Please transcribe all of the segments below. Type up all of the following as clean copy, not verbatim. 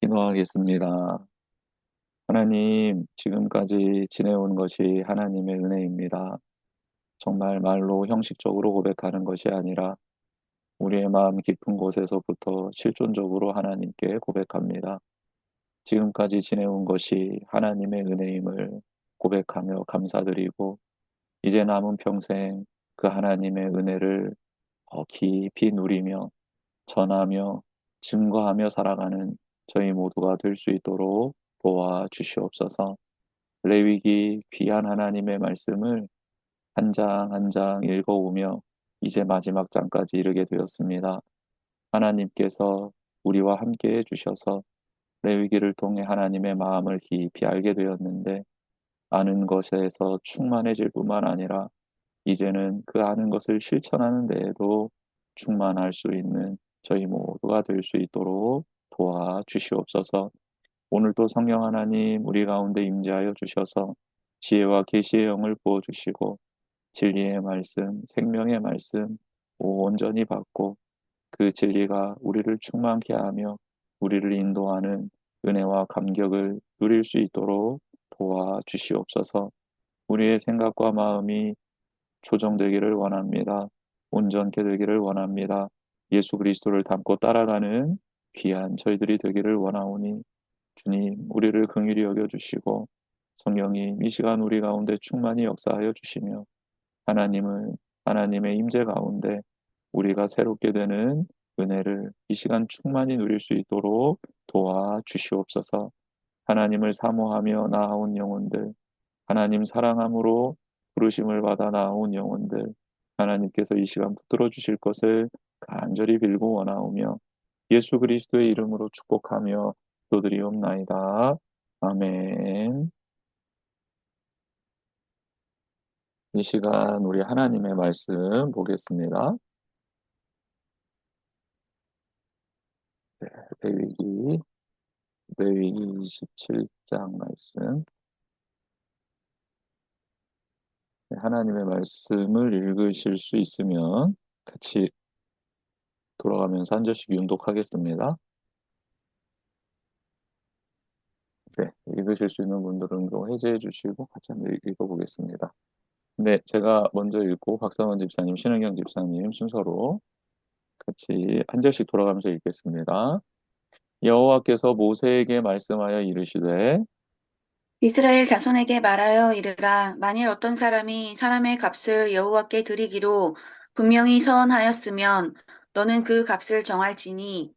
기도하겠습니다. 하나님, 지금까지 지내온 것이 하나님의 은혜입니다. 정말 말로 형식적으로 고백하는 것이 아니라 우리의 마음 깊은 곳에서부터 실존적으로 하나님께 고백합니다. 지금까지 지내온 것이 하나님의 은혜임을 고백하며 감사드리고 이제 남은 평생 그 하나님의 은혜를 더 깊이 누리며 전하며 증거하며 살아가는 저희 모두가 될 수 있도록 도와주시옵소서. 레위기 귀한 하나님의 말씀을 한 장 한 장 읽어오며 이제 마지막 장까지 이르게 되었습니다. 하나님께서 우리와 함께 해주셔서 레위기를 통해 하나님의 마음을 깊이 알게 되었는데 아는 것에서 충만해질 뿐만 아니라 이제는 그 아는 것을 실천하는 데에도 충만할 수 있는 저희 모두가 될 수 있도록 도와주시옵소서. 오늘도 성령 하나님 우리 가운데 임재하여 주셔서 지혜와 계시의 영을 부어 주시고 진리의 말씀, 생명의 말씀 온전히 받고 그 진리가 우리를 충만케 하며 우리를 인도하는 은혜와 감격을 누릴 수 있도록 도와주시옵소서. 우리의 생각과 마음이 조정되기를 원합니다. 온전케 되기를 원합니다. 예수 그리스도를 닮고 따라가는 귀한 저희들이 되기를 원하오니 주님, 우리를 긍휼히 여겨주시고 성령님 이 시간 우리 가운데 충만히 역사하여 주시며 하나님을 하나님의 임재 가운데 우리가 새롭게 되는 은혜를 이 시간 충만히 누릴 수 있도록 도와주시옵소서. 하나님을 사모하며 나아온 영혼들, 하나님 사랑함으로 부르심을 받아 나아온 영혼들, 하나님께서 이 시간 붙들어 주실 것을 간절히 빌고 원하오며 예수 그리스도의 이름으로 축복하며 기도드리옵나이다. 아멘. 이 시간 우리 하나님의 말씀 보겠습니다. 레위기, 레위기 27장 말씀. 하나님의 말씀을 읽으실 수 있으면 같이 돌아가면서 한 절씩 윤독하겠습니다. 네, 읽으실 수 있는 분들은 좀 해제해 주시고 같이 한번 읽어보겠습니다. 네, 제가 먼저 읽고 박상원 집사님, 신은경 집사님 순서로 같이 한 절씩 돌아가면서 읽겠습니다. 여호와께서 모세에게 말씀하여 이르시되 이스라엘 자손에게 말하여 이르라. 만일 어떤 사람이 사람의 값을 여호와께 드리기로 분명히 서원하였으면 너는 그 값을 정할지니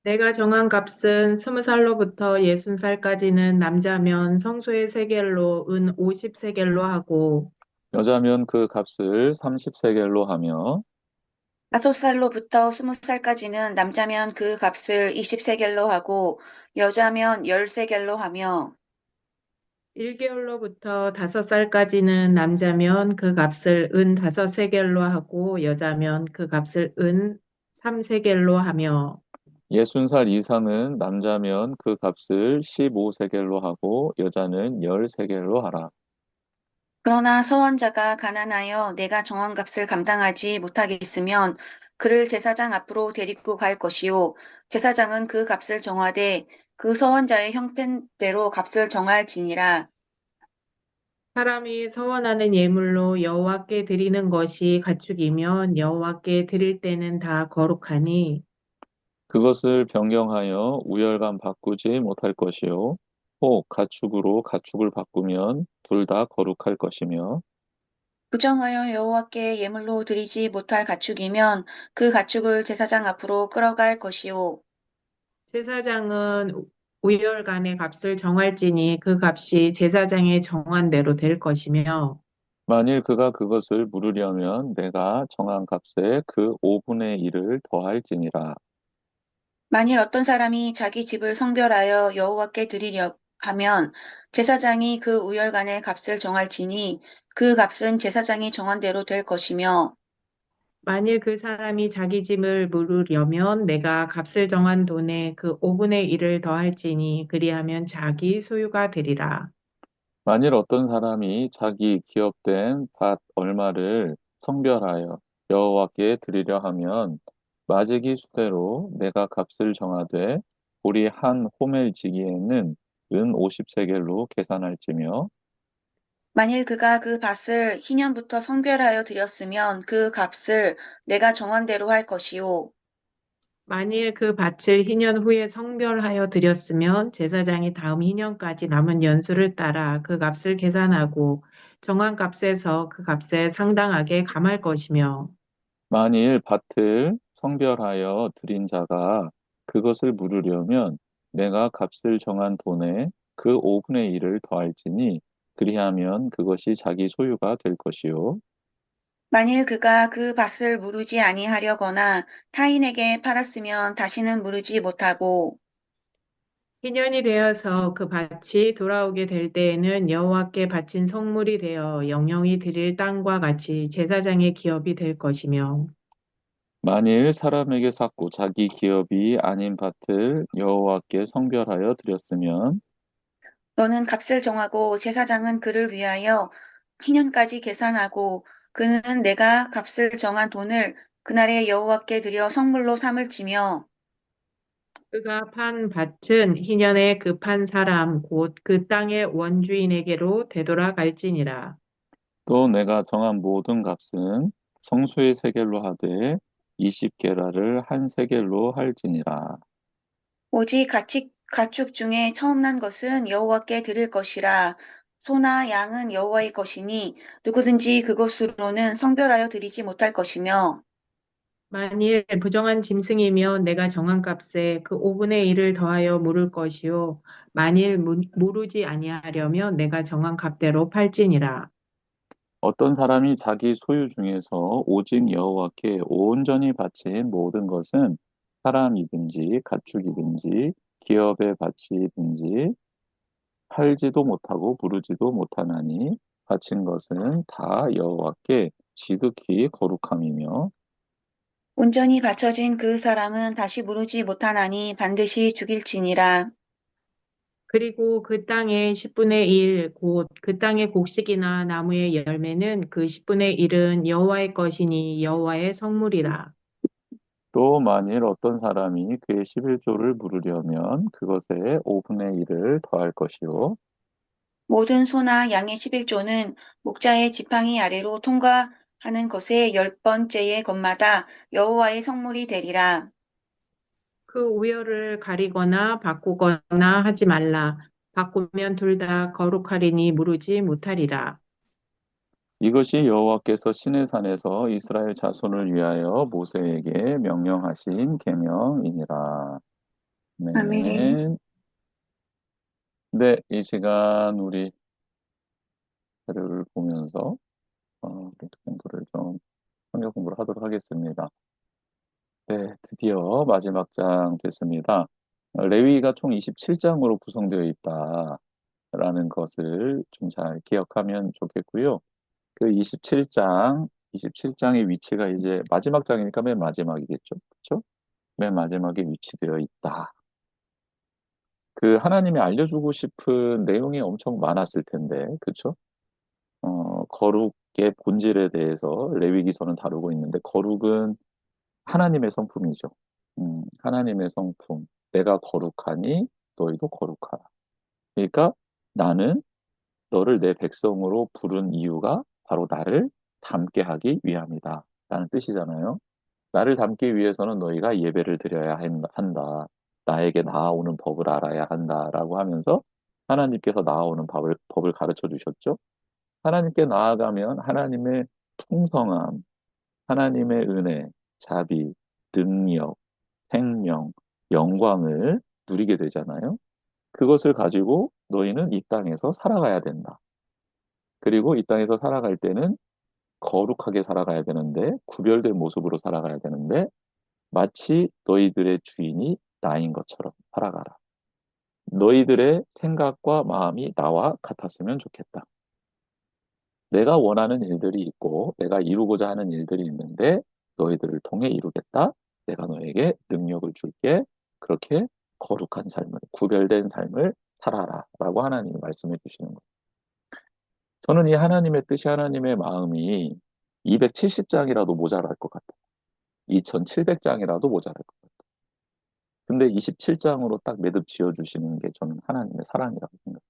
내가 정한 값은 20살로부터 60살까지는 남자면 성소의 세겔로 은 50세겔로 하고 여자면 그 값을 30세겔로 하며 5살로부터 20살까지는 남자면 그 값을 20세겔로 하고 여자면 10세겔로 하며 1개월로부터 5살까지는 남자면 그 값을 은 5세겔로 하고 여자면 그 값을 은 3세겔로 하며 60살 이상은 남자면 그 값을 15세겔로 하고 여자는 10세겔로 하라. 그러나 서원자가 가난하여 내가 정한 값을 감당하지 못하겠으면 그를 제사장 앞으로 데리고 갈 것이요 제사장은 그 값을 정하되 그 서원자의 형편대로 값을 정할지니라. 사람이 서원하는 예물로 여호와께 드리는 것이 가축이면 여호와께 드릴 때는 다 거룩하니 그것을 변경하여 우열감 바꾸지 못할 것이요. 혹 가축으로 가축을 바꾸면 둘 다 거룩할 것이며 부정하여 여호와께 예물로 드리지 못할 가축이면 그 가축을 제사장 앞으로 끌어갈 것이요 제사장은 우열간의 값을 정할지니 그 값이 제사장의 정한 대로 될 것이며 만일 그가 그것을 물으려면 내가 정한 값에 그 5분의 1을 더할지니라. 만일 어떤 사람이 자기 집을 성별하여 여호와께 드리려 하면 제사장이 그 우열간의 값을 정할지니 그 값은 제사장이 정한 대로 될 것이며 만일 그 사람이 자기 집을 물으려면 내가 값을 정한 돈에 그 5분의 1을 더할지니 그리하면 자기 소유가 되리라. 만일 어떤 사람이 자기 기업된 밭 얼마를 성별하여 여호와께 드리려 하면 마지기 수대로 내가 값을 정하되 우리 한 호멜지기에는 은 50세겔로 계산할지며 만일 그가 그 밭을 희년부터 성별하여 드렸으면 그 값을 내가 정한 대로 할 것이요. 만일 그 밭을 희년 후에 성별하여 드렸으면 제사장이 다음 희년까지 남은 연수를 따라 그 값을 계산하고 정한 값에서 그 값에 상당하게 감할 것이며 만일 밭을 성별하여 드린 자가 그것을 물으려면 내가 값을 정한 돈에 그 5분의 1을 더할지니 그리하면 그것이 자기 소유가 될 것이요. 만일 그가 그 밭을 무르지 아니하려거나 타인에게 팔았으면 다시는 무르지 못하고 희년이 되어서 그 밭이 돌아오게 될 때에는 여호와께 바친 성물이 되어 영영이 드릴 땅과 같이 제사장의 기업이 될 것이며 만일 사람에게 샀고 자기 기업이 아닌 밭을 여호와께 성별하여 드렸으면 너는 값을 정하고 제사장은 그를 위하여 희년까지 계산하고 그는 내가 값을 정한 돈을 그날에 여호와께 드려 성물로 삼을지며 그가 판 밭은 희년에 그 판 사람 곧 그 땅의 원주인에게로 되돌아갈지니라. 또 내가 정한 모든 값은 성소의 세겔로 하되 20게라를 한 세겔로 할지니라. 오직 가축 중에 처음 난 것은 여호와께 드릴 것이라. 소나 양은 여호와의 것이니 누구든지 그것으로는 성별하여 드리지 못할 것이며 만일 부정한 짐승이면 내가 정한 값에 그 5분의 1을 더하여 물을 것이요. 만일 무르지 아니하려면 내가 정한 값대로 팔지니라. 어떤 사람이 자기 소유 중에서 오직 여호와께 온전히 바친 모든 것은 사람이든지 가축이든지 기업의 가치이든지 팔지도 못하고 부르지도 못하나니 바친 것은 다 여호와께 지극히 거룩함이며 온전히 바쳐진 그 사람은 다시 무르지 못하나니 반드시 죽일지니라. 그리고 그 땅의 10분의 1, 곧 그 땅의 곡식이나 나무의 열매는 그 10분의 1은 여호와의 것이니 여호와의 성물이라. 또 만일 어떤 사람이 그의 11조를 물으려면 그것에 5분의 1을 더할 것이요 모든 소나 양의 11조는 목자의 지팡이 아래로 통과하는 것의 10번째의 것마다 여호와의 성물이 되리라. 그 우열을 가리거나 바꾸거나 하지 말라. 바꾸면 둘 다 거룩하리니 무르지 못하리라. 이것이 여호와께서 시내산에서 이스라엘 자손을 위하여 모세에게 명령하신 계명이니라. 아멘. 네. 네, 이 시간 우리 자료를 보면서 공부를 좀 성경 공부를 하도록 하겠습니다. 네, 드디어 마지막 장 됐습니다. 레위기가 총 27장으로 구성되어 있다라는 것을 좀 잘 기억하면 좋겠고요. 그 27장의 위치가 이제 마지막 장이니까 맨 마지막이겠죠. 그렇죠? 맨 마지막에 위치되어 있다. 그 하나님이 알려주고 싶은 내용이 엄청 많았을 텐데, 그렇죠? 거룩의 본질에 대해서 레위기서는 다루고 있는데, 거룩은 하나님의 성품이죠. 하나님의 성품. 내가 거룩하니 너희도 거룩하라. 그러니까 나는 너를 내 백성으로 부른 이유가 바로 나를 닮게 하기 위함이다. 라는 뜻이잖아요. 나를 닮기 위해서는 너희가 예배를 드려야 한다. 나에게 나아오는 법을 알아야 한다라고 하면서 하나님께서 나아오는 법을 가르쳐 주셨죠. 하나님께 나아가면 하나님의 풍성함, 하나님의 은혜, 자비, 능력, 생명, 영광을 누리게 되잖아요. 그것을 가지고 너희는 이 땅에서 살아가야 된다. 그리고 이 땅에서 살아갈 때는 거룩하게 살아가야 되는데, 구별된 모습으로 살아가야 되는데, 마치 너희들의 주인이 나인 것처럼 살아가라. 너희들의 생각과 마음이 나와 같았으면 좋겠다. 내가 원하는 일들이 있고, 내가 이루고자 하는 일들이 있는데, 너희들을 통해 이루겠다. 내가 너에게 능력을 줄게. 그렇게 거룩한 삶을, 구별된 삶을 살아라. 라고 하나님이 말씀해 주시는 거예요. 저는 이 하나님의 뜻이 하나님의 마음이 270장이라도 모자랄 것 같아요. 2700장이라도 모자랄 것 같아요. 근데 27장으로 딱 매듭 지어주시는 게 저는 하나님의 사랑이라고 생각해요.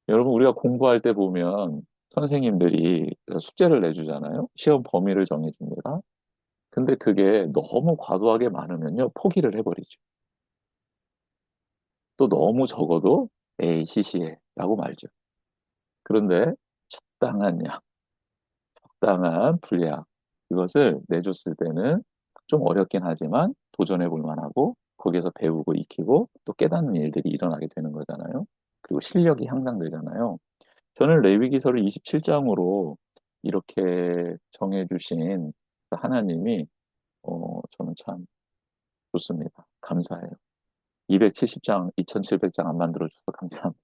여러분, 우리가 공부할 때 보면 선생님들이 숙제를 내주잖아요. 시험 범위를 정해줍니다. 근데 그게 너무 과도하게 많으면요, 포기를 해버리죠. 또 너무 적어도 에이, 시시해 라고 말죠. 그런데 적당한 양, 적당한 분량, 이것을 내줬을 때는 좀 어렵긴 하지만 도전해 볼 만하고 거기에서 배우고 익히고 또 깨닫는 일들이 일어나게 되는 거잖아요. 그리고 실력이 향상되잖아요. 저는 레위기서를 27장으로 이렇게 정해주신 하나님이 저는 참 좋습니다. 감사해요. 270장, 2700장 안 만들어줘서 감사합니다.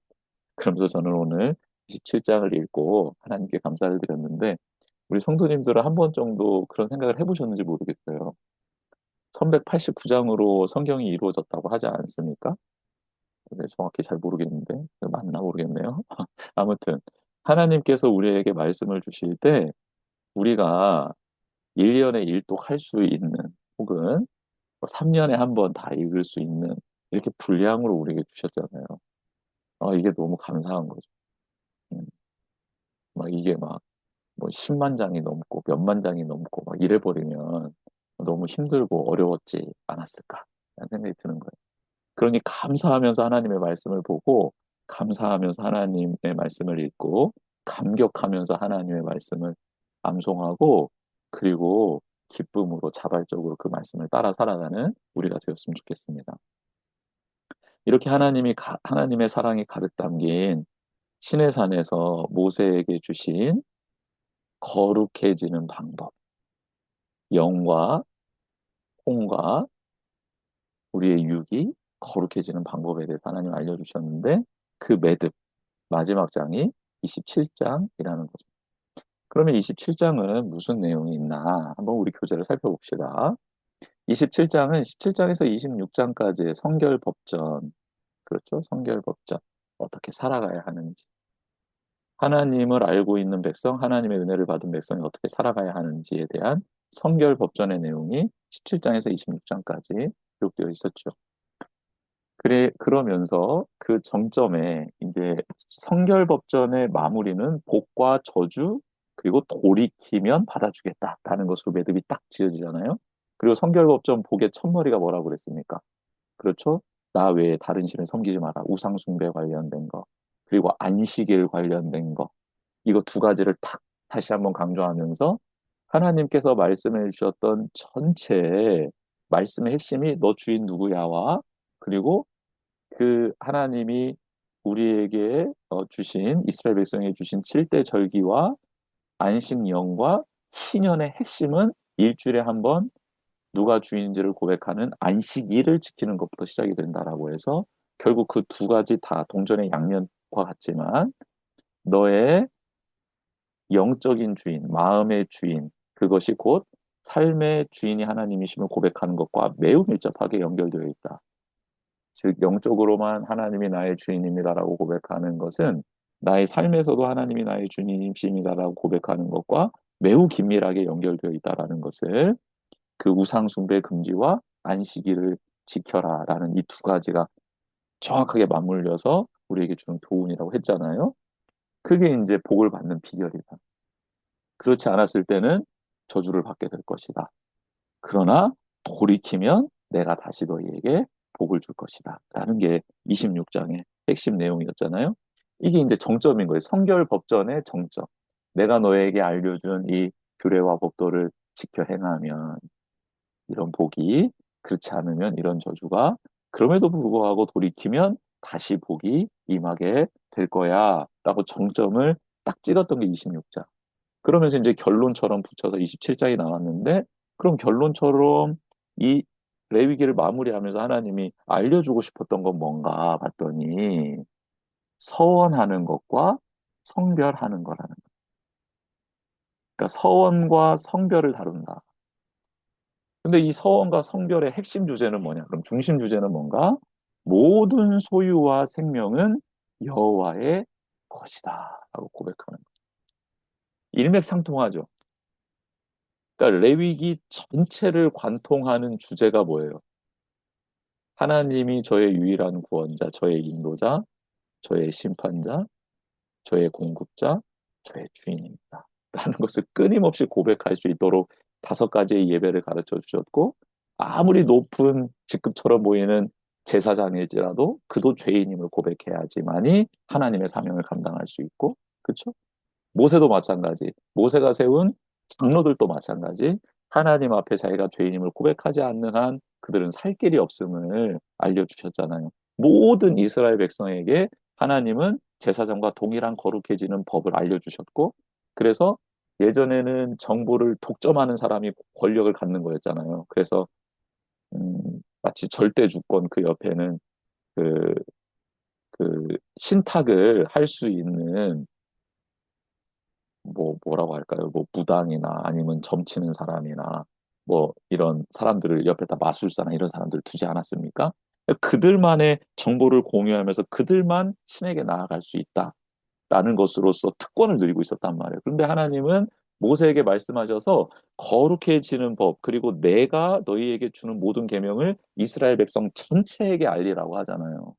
그러면서 저는 오늘 27장을 읽고 하나님께 감사를 드렸는데 우리 성도님들은 한 번 정도 그런 생각을 해보셨는지 모르겠어요. 1189장으로 성경이 이루어졌다고 하지 않습니까? 네, 정확히 잘 모르겠는데 맞나 모르겠네요. 아무튼 하나님께서 우리에게 말씀을 주실 때 우리가 1년에 일독할 수 있는 혹은 3년에 한 번 다 읽을 수 있는 이렇게 분량으로 우리에게 주셨잖아요. 이게 너무 감사한 거죠. 음, 막 이게 막 뭐 10만 장이 넘고 몇만 장이 넘고 막 이래 버리면 너무 힘들고 어려웠지 않았을까? 라는 생각이 드는 거예요. 그러니 감사하면서 하나님의 말씀을 보고 감사하면서 하나님의 말씀을 읽고 감격하면서 하나님의 말씀을 암송하고 그리고 기쁨으로 자발적으로 그 말씀을 따라 살아가는 우리가 되었으면 좋겠습니다. 이렇게 하나님의 사랑이 가득 담긴 시내산에서 모세에게 주신 거룩해지는 방법, 영과 홍과 우리의 육이 거룩해지는 방법에 대해서 하나님 알려주셨는데 그 매듭, 마지막 장이 27장이라는 거죠. 그러면 27장은 무슨 내용이 있나? 한번 우리 교재를 살펴봅시다. 27장은 17장에서 26장까지의 성결법전, 그렇죠? 성결법전. 어떻게 살아가야 하는지. 하나님을 알고 있는 백성, 하나님의 은혜를 받은 백성이 어떻게 살아가야 하는지에 대한 성결법전의 내용이 17장에서 26장까지 기록되어 있었죠. 그러면서 그 정점에 이제 성결법전의 마무리는 복과 저주, 그리고 돌이키면 받아주겠다라는 것으로 매듭이 딱 지어지잖아요. 그리고 성결법전 복의 첫머리가 뭐라고 그랬습니까? 그렇죠? 나 외에 다른 신을 섬기지 마라. 우상숭배 관련된 거. 그리고 안식일 관련된 거. 이거 두 가지를 탁 다시 한번 강조하면서 하나님께서 말씀해 주셨던 전체 말씀의 핵심이 너 주인 누구야와 그리고 그 하나님이 우리에게 주신 이스라엘 백성에 주신 7대 절기와 안식년과 희년의 핵심은 일주일에 한 번 누가 주인지를 고백하는 안식일을 지키는 것부터 시작이 된다라고 해서 결국 그 두 가지 다 동전의 양면과 같지만 너의 영적인 주인, 마음의 주인, 그것이 곧 삶의 주인이 하나님이심을 고백하는 것과 매우 밀접하게 연결되어 있다. 즉, 영적으로만 하나님이 나의 주인입니다라고 고백하는 것은 나의 삶에서도 하나님이 나의 주인이십니다라고 고백하는 것과 매우 긴밀하게 연결되어 있다라는 것을 그 우상숭배 금지와 안식일을 지켜라라는 이 두 가지가 정확하게 맞물려서 우리에게 주는 교훈이라고 했잖아요. 그게 이제 복을 받는 비결이다. 그렇지 않았을 때는 저주를 받게 될 것이다. 그러나 돌이키면 내가 다시 너희에게 복을 줄 것이다. 라는 게 26장의 핵심 내용이었잖아요. 이게 이제 정점인 거예요. 성결 법전의 정점. 내가 너에게 알려준 이 규례와 법도를 지켜 행하면 이런 복이, 그렇지 않으면 이런 저주가, 그럼에도 불구하고 돌이키면 다시 복이 임하게 될 거야. 라고 정점을 딱 찍었던 게 26장. 그러면서 이제 결론처럼 붙여서 27장이 나왔는데, 그럼 결론처럼 이 레위기를 마무리하면서 하나님이 알려주고 싶었던 건 뭔가 봤더니 서원하는 것과 성별하는 거라는 거. 그러니까 서원과 성별을 다룬다. 근데 이 서원과 성별의 핵심 주제는 뭐냐? 그럼 중심 주제는 뭔가? 모든 소유와 생명은 여호와의 것이다. 라고 고백하는 거. 일맥상통하죠. 그러니까 레위기 전체를 관통하는 주제가 뭐예요? 하나님이 저의 유일한 구원자, 저의 인도자, 저의 심판자, 저의 공급자, 저의 주인입니다. 라는 것을 끊임없이 고백할 수 있도록 5가지의 예배를 가르쳐 주셨고, 아무리 높은 직급처럼 보이는 제사장일지라도 그도 죄인임을 고백해야지만이 하나님의 사명을 감당할 수 있고, 그렇죠? 모세도 마찬가지. 모세가 세운 장로들도 마찬가지. 하나님 앞에 자기가 죄인임을 고백하지 않는 한 그들은 살 길이 없음을 알려주셨잖아요. 모든 이스라엘 백성에게 하나님은 제사장과 동일한 거룩해지는 법을 알려주셨고, 그래서 예전에는 정보를 독점하는 사람이 권력을 갖는 거였잖아요. 그래서 마치 절대 주권 그 옆에는 그, 신탁을 할 수 있는 뭐라고 할까요? 뭐 무당이나 아니면 점치는 사람이나 뭐 이런 사람들을 옆에다 마술사나 이런 사람들을 두지 않았습니까? 그들만의 정보를 공유하면서 그들만 신에게 나아갈 수 있다라는 것으로서 특권을 누리고 있었단 말이에요. 그런데 하나님은 모세에게 말씀하셔서 거룩해지는 법, 그리고 내가 너희에게 주는 모든 계명을 이스라엘 백성 전체에게 알리라고 하잖아요.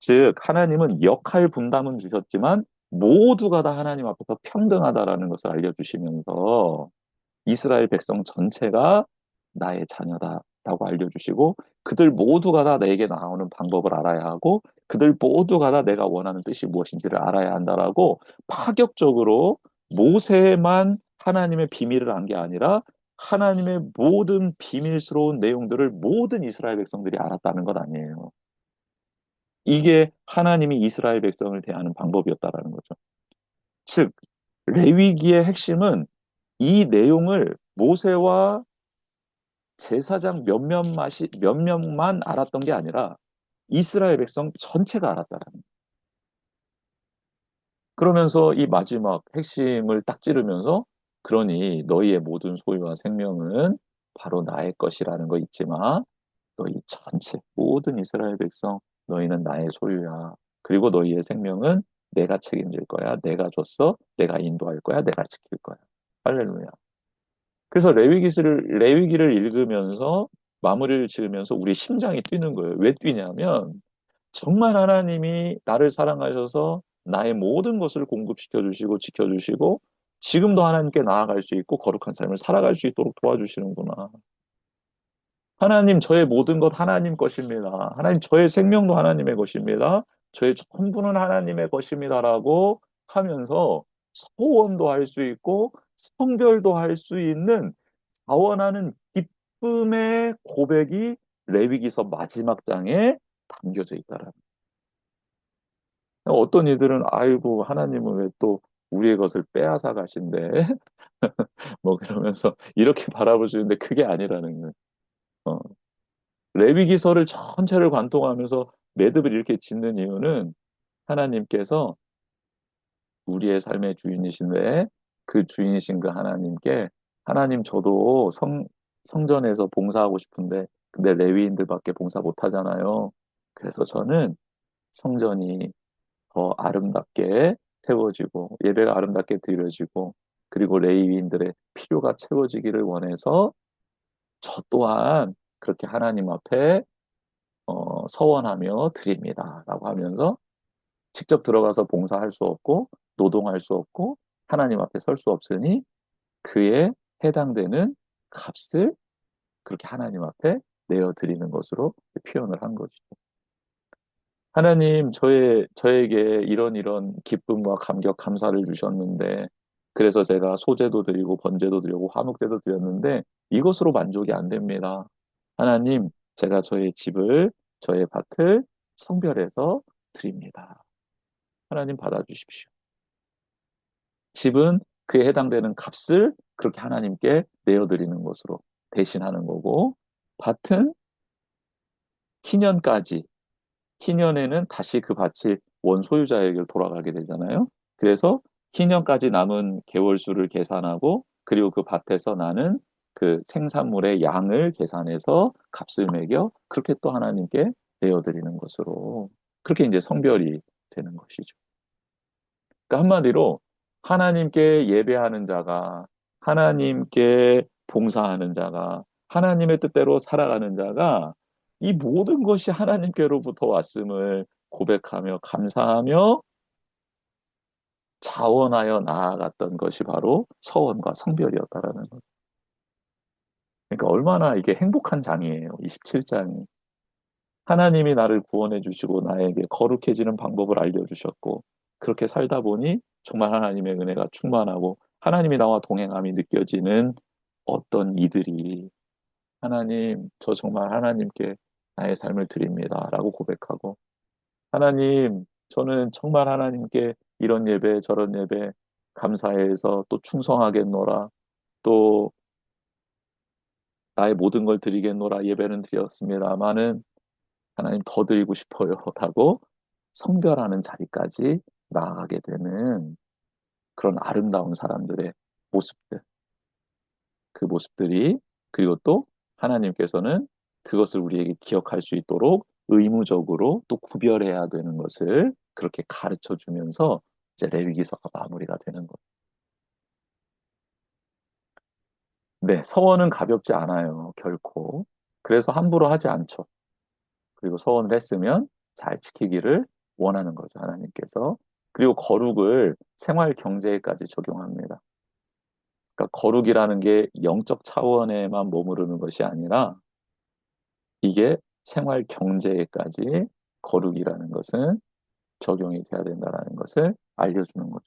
즉, 하나님은 역할 분담은 주셨지만 모두가 다 하나님 앞에서 평등하다라는 것을 알려주시면서 이스라엘 백성 전체가 나의 자녀다라고 알려주시고 그들 모두가 다 내게 나오는 방법을 알아야 하고 그들 모두가 다 내가 원하는 뜻이 무엇인지를 알아야 한다라고 파격적으로 모세만 하나님의 비밀을 안 게 아니라 하나님의 모든 비밀스러운 내용들을 모든 이스라엘 백성들이 알았다는 것 아니에요. 이게 하나님이 이스라엘 백성을 대하는 방법이었다라는 거죠. 즉, 레위기의 핵심은 이 내용을 모세와 제사장 몇 명만 알았던 게 아니라 이스라엘 백성 전체가 알았다라는 거예요. 그러면서 이 마지막 핵심을 딱 찌르면서 그러니 너희의 모든 소유와 생명은 바로 나의 것이라는 거 잊지 마. 너희 전체 모든 이스라엘 백성 너희는 나의 소유야. 그리고 너희의 생명은 내가 책임질 거야. 내가 줬어. 내가 인도할 거야. 내가 지킬 거야. 할렐루야. 그래서 레위기를 읽으면서 마무리를 지으면서 우리 심장이 뛰는 거예요. 왜 뛰냐면 정말 하나님이 나를 사랑하셔서 나의 모든 것을 공급시켜 주시고 지켜 주시고 지금도 하나님께 나아갈 수 있고 거룩한 삶을 살아갈 수 있도록 도와주시는구나. 하나님, 저의 모든 것 하나님 것입니다. 하나님, 저의 생명도 하나님의 것입니다. 저의 전부는 하나님의 것입니다라고 하면서 소원도 할 수 있고 성별도 할 수 있는 자원하는 기쁨의 고백이 레위기서 마지막 장에 담겨져 있다라는. 어떤 이들은 아이고 하나님은 왜 또 우리의 것을 빼앗아 가신대 뭐 그러면서 이렇게 바라볼 수 있는데 그게 아니라는 거예요. 어. 레위기서를 전체를 관통하면서 매듭을 이렇게 짓는 이유는 하나님께서 우리의 삶의 주인이신데 그 주인이신 그 하나님께 하나님 저도 성전에서 봉사하고 싶은데 근데 레위인들밖에 봉사 못 하잖아요. 그래서 저는 성전이 더 아름답게 세워지고 예배가 아름답게 드려지고 그리고 레위인들의 필요가 채워지기를 원해서 저 또한 그렇게 하나님 앞에 서원하며 드립니다라고 하면서 직접 들어가서 봉사할 수 없고 노동할 수 없고 하나님 앞에 설 수 없으니 그에 해당되는 값을 그렇게 하나님 앞에 내어 드리는 것으로 표현을 한 것이죠. 하나님, 저에게 이런 기쁨과 감격, 감사를 주셨는데, 그래서 제가 소제도 드리고, 번제도 드리고, 화목제도 드렸는데, 이것으로 만족이 안 됩니다. 하나님, 제가 저의 집을, 저의 밭을 성별해서 드립니다. 하나님 받아주십시오. 집은 그에 해당되는 값을 그렇게 하나님께 내어드리는 것으로 대신하는 거고, 밭은 희년까지 희년에는 다시 그 밭이 원소유자에게 돌아가게 되잖아요. 그래서 희년까지 남은 개월수를 계산하고 그리고 그 밭에서 나는 그 생산물의 양을 계산해서 값을 매겨 그렇게 또 하나님께 내어드리는 것으로 그렇게 이제 성별이 되는 것이죠. 그러니까 한마디로 하나님께 예배하는 자가 하나님께 봉사하는 자가 하나님의 뜻대로 살아가는 자가 이 모든 것이 하나님께로부터 왔음을 고백하며 감사하며 자원하여 나아갔던 것이 바로 서원과 성별이었다라는 것. 그러니까 얼마나 이게 행복한 장이에요. 27장이. 하나님이 나를 구원해 주시고 나에게 거룩해지는 방법을 알려주셨고, 그렇게 살다 보니 정말 하나님의 은혜가 충만하고 하나님이 나와 동행함이 느껴지는 어떤 이들이, 하나님, 저 정말 하나님께 나의 삶을 드립니다. 라고 고백하고, 하나님, 저는 정말 하나님께 이런 예배, 저런 예배 감사해서 또 충성하겠노라. 또 나의 모든 걸 드리겠노라. 예배는 드렸습니다마는 하나님 더 드리고 싶어요. 라고 성별하는 자리까지 나아가게 되는 그런 아름다운 사람들의 모습들. 그 모습들이, 그리고 또 하나님께서는 그것을 우리에게 기억할 수 있도록 의무적으로 또 구별해야 되는 것을 그렇게 가르쳐 주면서 이제 레위기서가 마무리가 되는 것. 네, 서원은 가볍지 않아요, 결코. 그래서 함부로 하지 않죠. 그리고 서원을 했으면 잘 지키기를 원하는 거죠, 하나님께서. 그리고 거룩을 생활 경제에까지 적용합니다. 그러니까 거룩이라는 게 영적 차원에만 머무르는 것이 아니라 이게 생활 경제에까지 거룩이라는 것은 적용이 돼야 된다는 것을 알려주는 거죠.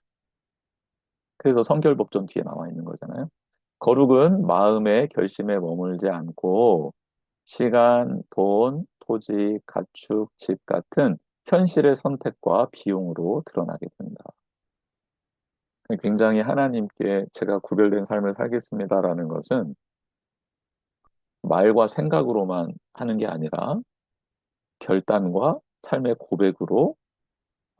그래서 성결법전 뒤에 나와 있는 거잖아요. 거룩은 마음의 결심에 머물지 않고 시간, 돈, 토지, 가축, 집 같은 현실의 선택과 비용으로 드러나게 된다. 굉장히 하나님께 제가 구별된 삶을 살겠습니다라는 것은 말과 생각으로만 하는 게 아니라 결단과 삶의 고백으로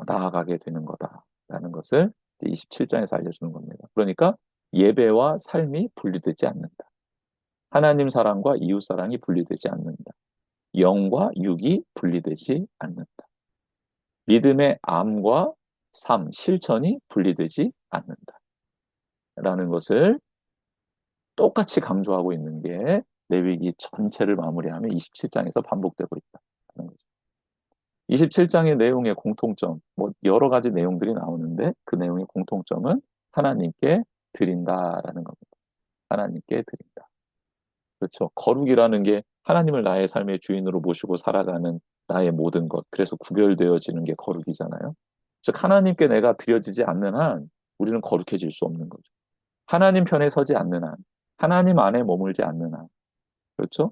나아가게 되는 거다라는 것을 27장에서 알려주는 겁니다. 그러니까 예배와 삶이 분리되지 않는다. 하나님 사랑과 이웃 사랑이 분리되지 않는다. 영과 육이 분리되지 않는다. 믿음의 암과 삶, 실천이 분리되지 않는다. 라는 것을 똑같이 강조하고 있는 게 레위기 전체를 마무리하면 27장에서 반복되고 있다는 거죠. 27장의 내용의 공통점, 뭐 여러 가지 내용들이 나오는데 그 내용의 공통점은 하나님께 드린다라는 겁니다. 하나님께 드린다. 그렇죠. 거룩이라는 게 하나님을 나의 삶의 주인으로 모시고 살아가는 나의 모든 것. 그래서 구별되어지는 게 거룩이잖아요. 즉 하나님께 내가 드려지지 않는 한 우리는 거룩해질 수 없는 거죠. 하나님 편에 서지 않는 한, 하나님 안에 머물지 않는 한, 그렇죠?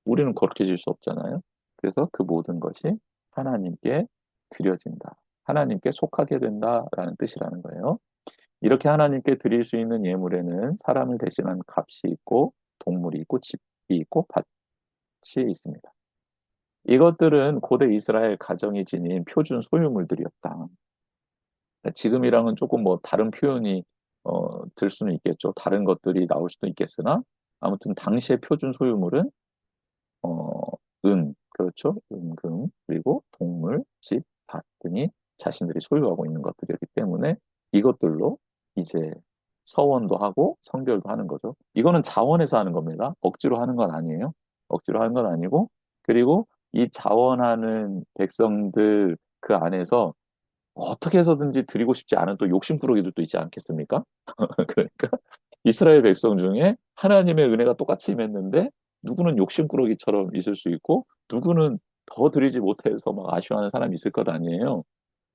우리는 거룩해질 수 없잖아요. 그래서 그 모든 것이 하나님께 드려진다. 하나님께 속하게 된다라는 뜻이라는 거예요. 이렇게 하나님께 드릴 수 있는 예물에는 사람을 대신한 값이 있고, 동물이 있고, 집이 있고, 밭이 있습니다. 이것들은 고대 이스라엘 가정이 지닌 표준 소유물들이었다. 지금이랑은 조금 뭐 다른 표현이 들 수는 있겠죠. 다른 것들이 나올 수도 있겠으나 아무튼 당시의 표준 소유물은 어, 그렇죠. 금, 그리고 동물, 집, 밭 등이 자신들이 소유하고 있는 것들이기 때문에 이것들로 이제 서원도 하고 성별도 하는 거죠. 이거는 자원해서 하는 겁니다. 억지로 하는 건 아니에요. 억지로 하는 건 아니고, 그리고 이 자원하는 백성들 그 안에서 어떻게 해서든지 드리고 싶지 않은 또 욕심꾸러기들도 있지 않겠습니까? 그러니까 이스라엘 백성 중에 하나님의 은혜가 똑같이 임했는데 누구는 욕심꾸러기처럼 있을 수 있고 누구는 더 드리지 못해서 막 아쉬워하는 사람이 있을 것 아니에요.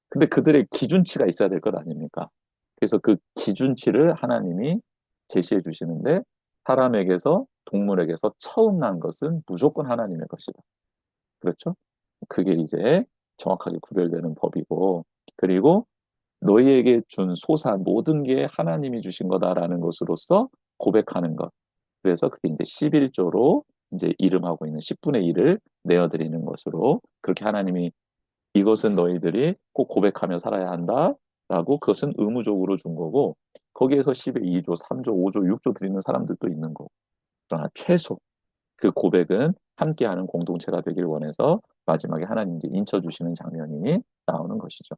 근데 그들의 기준치가 있어야 될 것 아닙니까? 그래서 그 기준치를 하나님이 제시해 주시는데 사람에게서 동물에게서 처음 난 것은 무조건 하나님의 것이다. 그렇죠? 그게 이제 정확하게 구별되는 법이고, 그리고 너희에게 준 소산 모든 게 하나님이 주신 거다라는 것으로서 고백하는 것. 그래서 그게 이제 11조로 이제 이름하고 있는 10분의 1을 내어드리는 것으로 그렇게 하나님이 이것은 너희들이 꼭 고백하며 살아야 한다라고 그것은 의무적으로 준 거고 거기에서 10의 2조, 3조, 5조, 6조 드리는 사람들도 있는 거고 그러나 최소 그 고백은 함께하는 공동체가 되길 원해서 마지막에 하나님 이제 인쳐주시는 장면이 나오는 것이죠.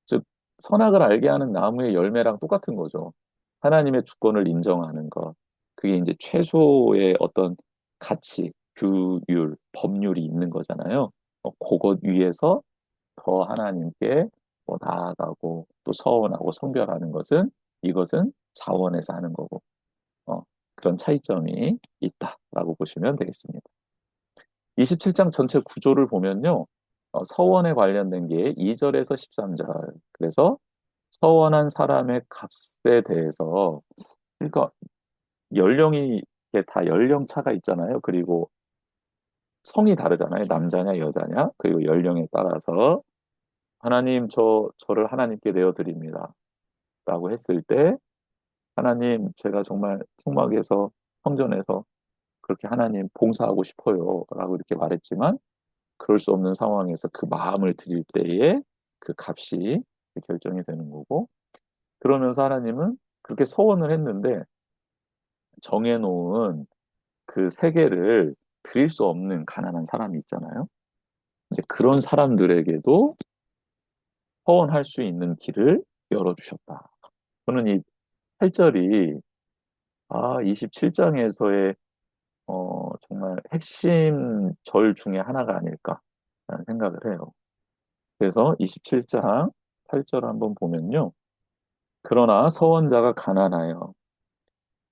즉 선악을 알게 하는 나무의 열매랑 똑같은 거죠. 하나님의 주권을 인정하는 것. 그게 이제 최소의 어떤 가치, 규율, 법률이 있는 거잖아요. 그것 위에서 더 하나님께 뭐 나아가고 또 서원하고 성별하는 것은 이것은 자원에서 하는 거고 어, 그런 차이점이 있다라고 보시면 되겠습니다. 27장 전체 구조를 보면요. 서원에 관련된 게 2절에서 13절. 그래서 서원한 사람의 값에 대해서 그러니까 연령이 이게 다 연령차가 있잖아요. 그리고 성이 다르잖아요. 남자냐 여자냐. 그리고 연령에 따라서 하나님 저를 하나님께 내어드립니다. 라고 했을 때 하나님 제가 정말 성막에서 성전에서 그렇게 하나님 봉사하고 싶어요. 라고 이렇게 말했지만 그럴 수 없는 상황에서 그 마음을 드릴 때에 그 값이 결정이 되는 거고 그러면서 하나님은 그렇게 서원을 했는데 정해놓은 그 세계를 드릴 수 없는 가난한 사람이 있잖아요. 이제 그런 사람들에게도 서원할 수 있는 길을 열어주셨다. 저는 이 8절이 27장에서의 정말 핵심 절 중에 하나가 아닐까라는 생각을 해요. 그래서 27장 8절 한번 보면요. 그러나 서원자가 가난하여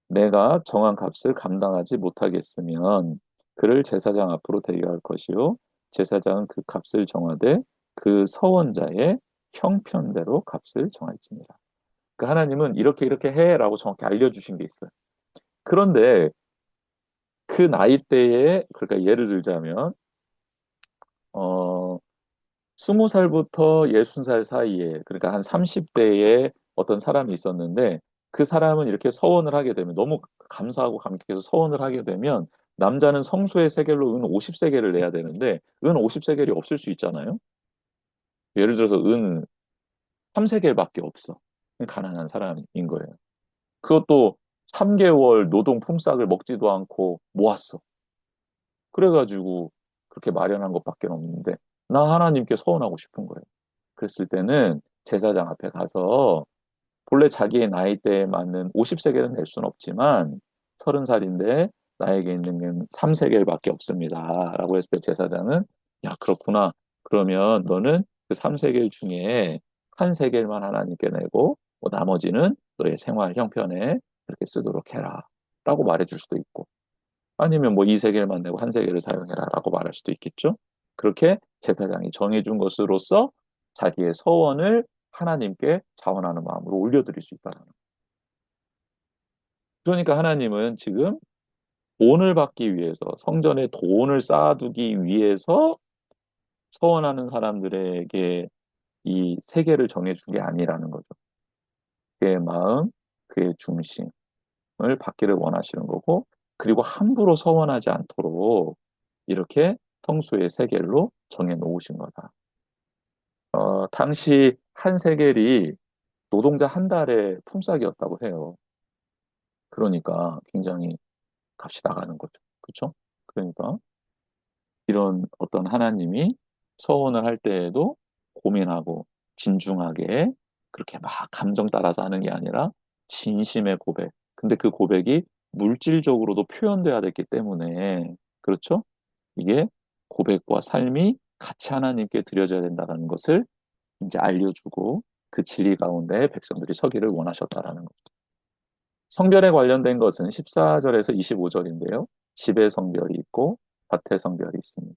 내가 정한 값을 감당하지 못하겠으면 그를 제사장 앞으로 데려갈 것이요 제사장은 그 값을 정하되 그 서원자의 형편대로 값을 정할지니라. 그 하나님은 이렇게 이렇게 해라고 정확히 알려주신 게 있어요. 그런데 그 나이대에 그러니까 예를 들자면 어 20살부터 60살 사이에 그러니까 한 30대에 어떤 사람이 있었는데 그 사람은 이렇게 서원을 하게 되면 너무 감사하고 감격해서 서원을 하게 되면 남자는 성소의 세겔로 은 50세겔을 내야 되는데 은 50세겔이 없을 수 있잖아요. 예를 들어서 은 3세겔밖에 없어. 가난한 사람인 거예요. 그것도 3개월 노동 품삯을 먹지도 않고 모았어. 그래가지고 그렇게 마련한 것밖에 없는데 나 하나님께 서원하고 싶은 거예요. 그랬을 때는 제사장 앞에 가서 본래 자기의 나이대에 맞는 50세겔은 낼 수는 없지만 30살인데 나에게 있는 게 3세겔밖에 없습니다. 라고 했을 때 제사장은 야, 그렇구나. 그러면 너는 그 3세겔 중에 한 세겔만 하나님께 내고 뭐 나머지는 너의 생활 형편에 그렇게 쓰도록 해라. 라고 말해줄 수도 있고 아니면 뭐 2세겔만 내고 한 세겔을 사용해라. 라고 말할 수도 있겠죠. 그렇게 제사장이 정해준 것으로서 자기의 서원을 하나님께 자원하는 마음으로 올려드릴 수 있다는 거예요. 그러니까 하나님은 지금 돈을 받기 위해서 성전에 돈을 쌓아두기 위해서 서원하는 사람들에게 이 세계를 정해준 게 아니라는 거죠. 그의 마음, 그의 중심을 받기를 원하시는 거고 그리고 함부로 서원하지 않도록 이렇게 성소의 세겔로 정해 놓으신 거다. 당시 한 세겔이 노동자 한 달의 품삯이었다고 해요. 그러니까 굉장히 값이 나가는 거죠. 그렇죠? 그러니까 이런 어떤 하나님이 서원을 할 때에도 고민하고 진중하게 그렇게 막 감정 따라서 하는 게 아니라 진심의 고백. 근데 그 고백이 물질적으로도 표현돼야 됐기 때문에 그렇죠? 이게 고백과 삶이 같이 하나님께 드려져야 된다는 것을 이제 알려주고 그 진리 가운데 백성들이 서기를 원하셨다라는 거죠. 성별에 관련된 것은 14절에서 25절인데요. 집의 성별이 있고 밭의 성별이 있습니다.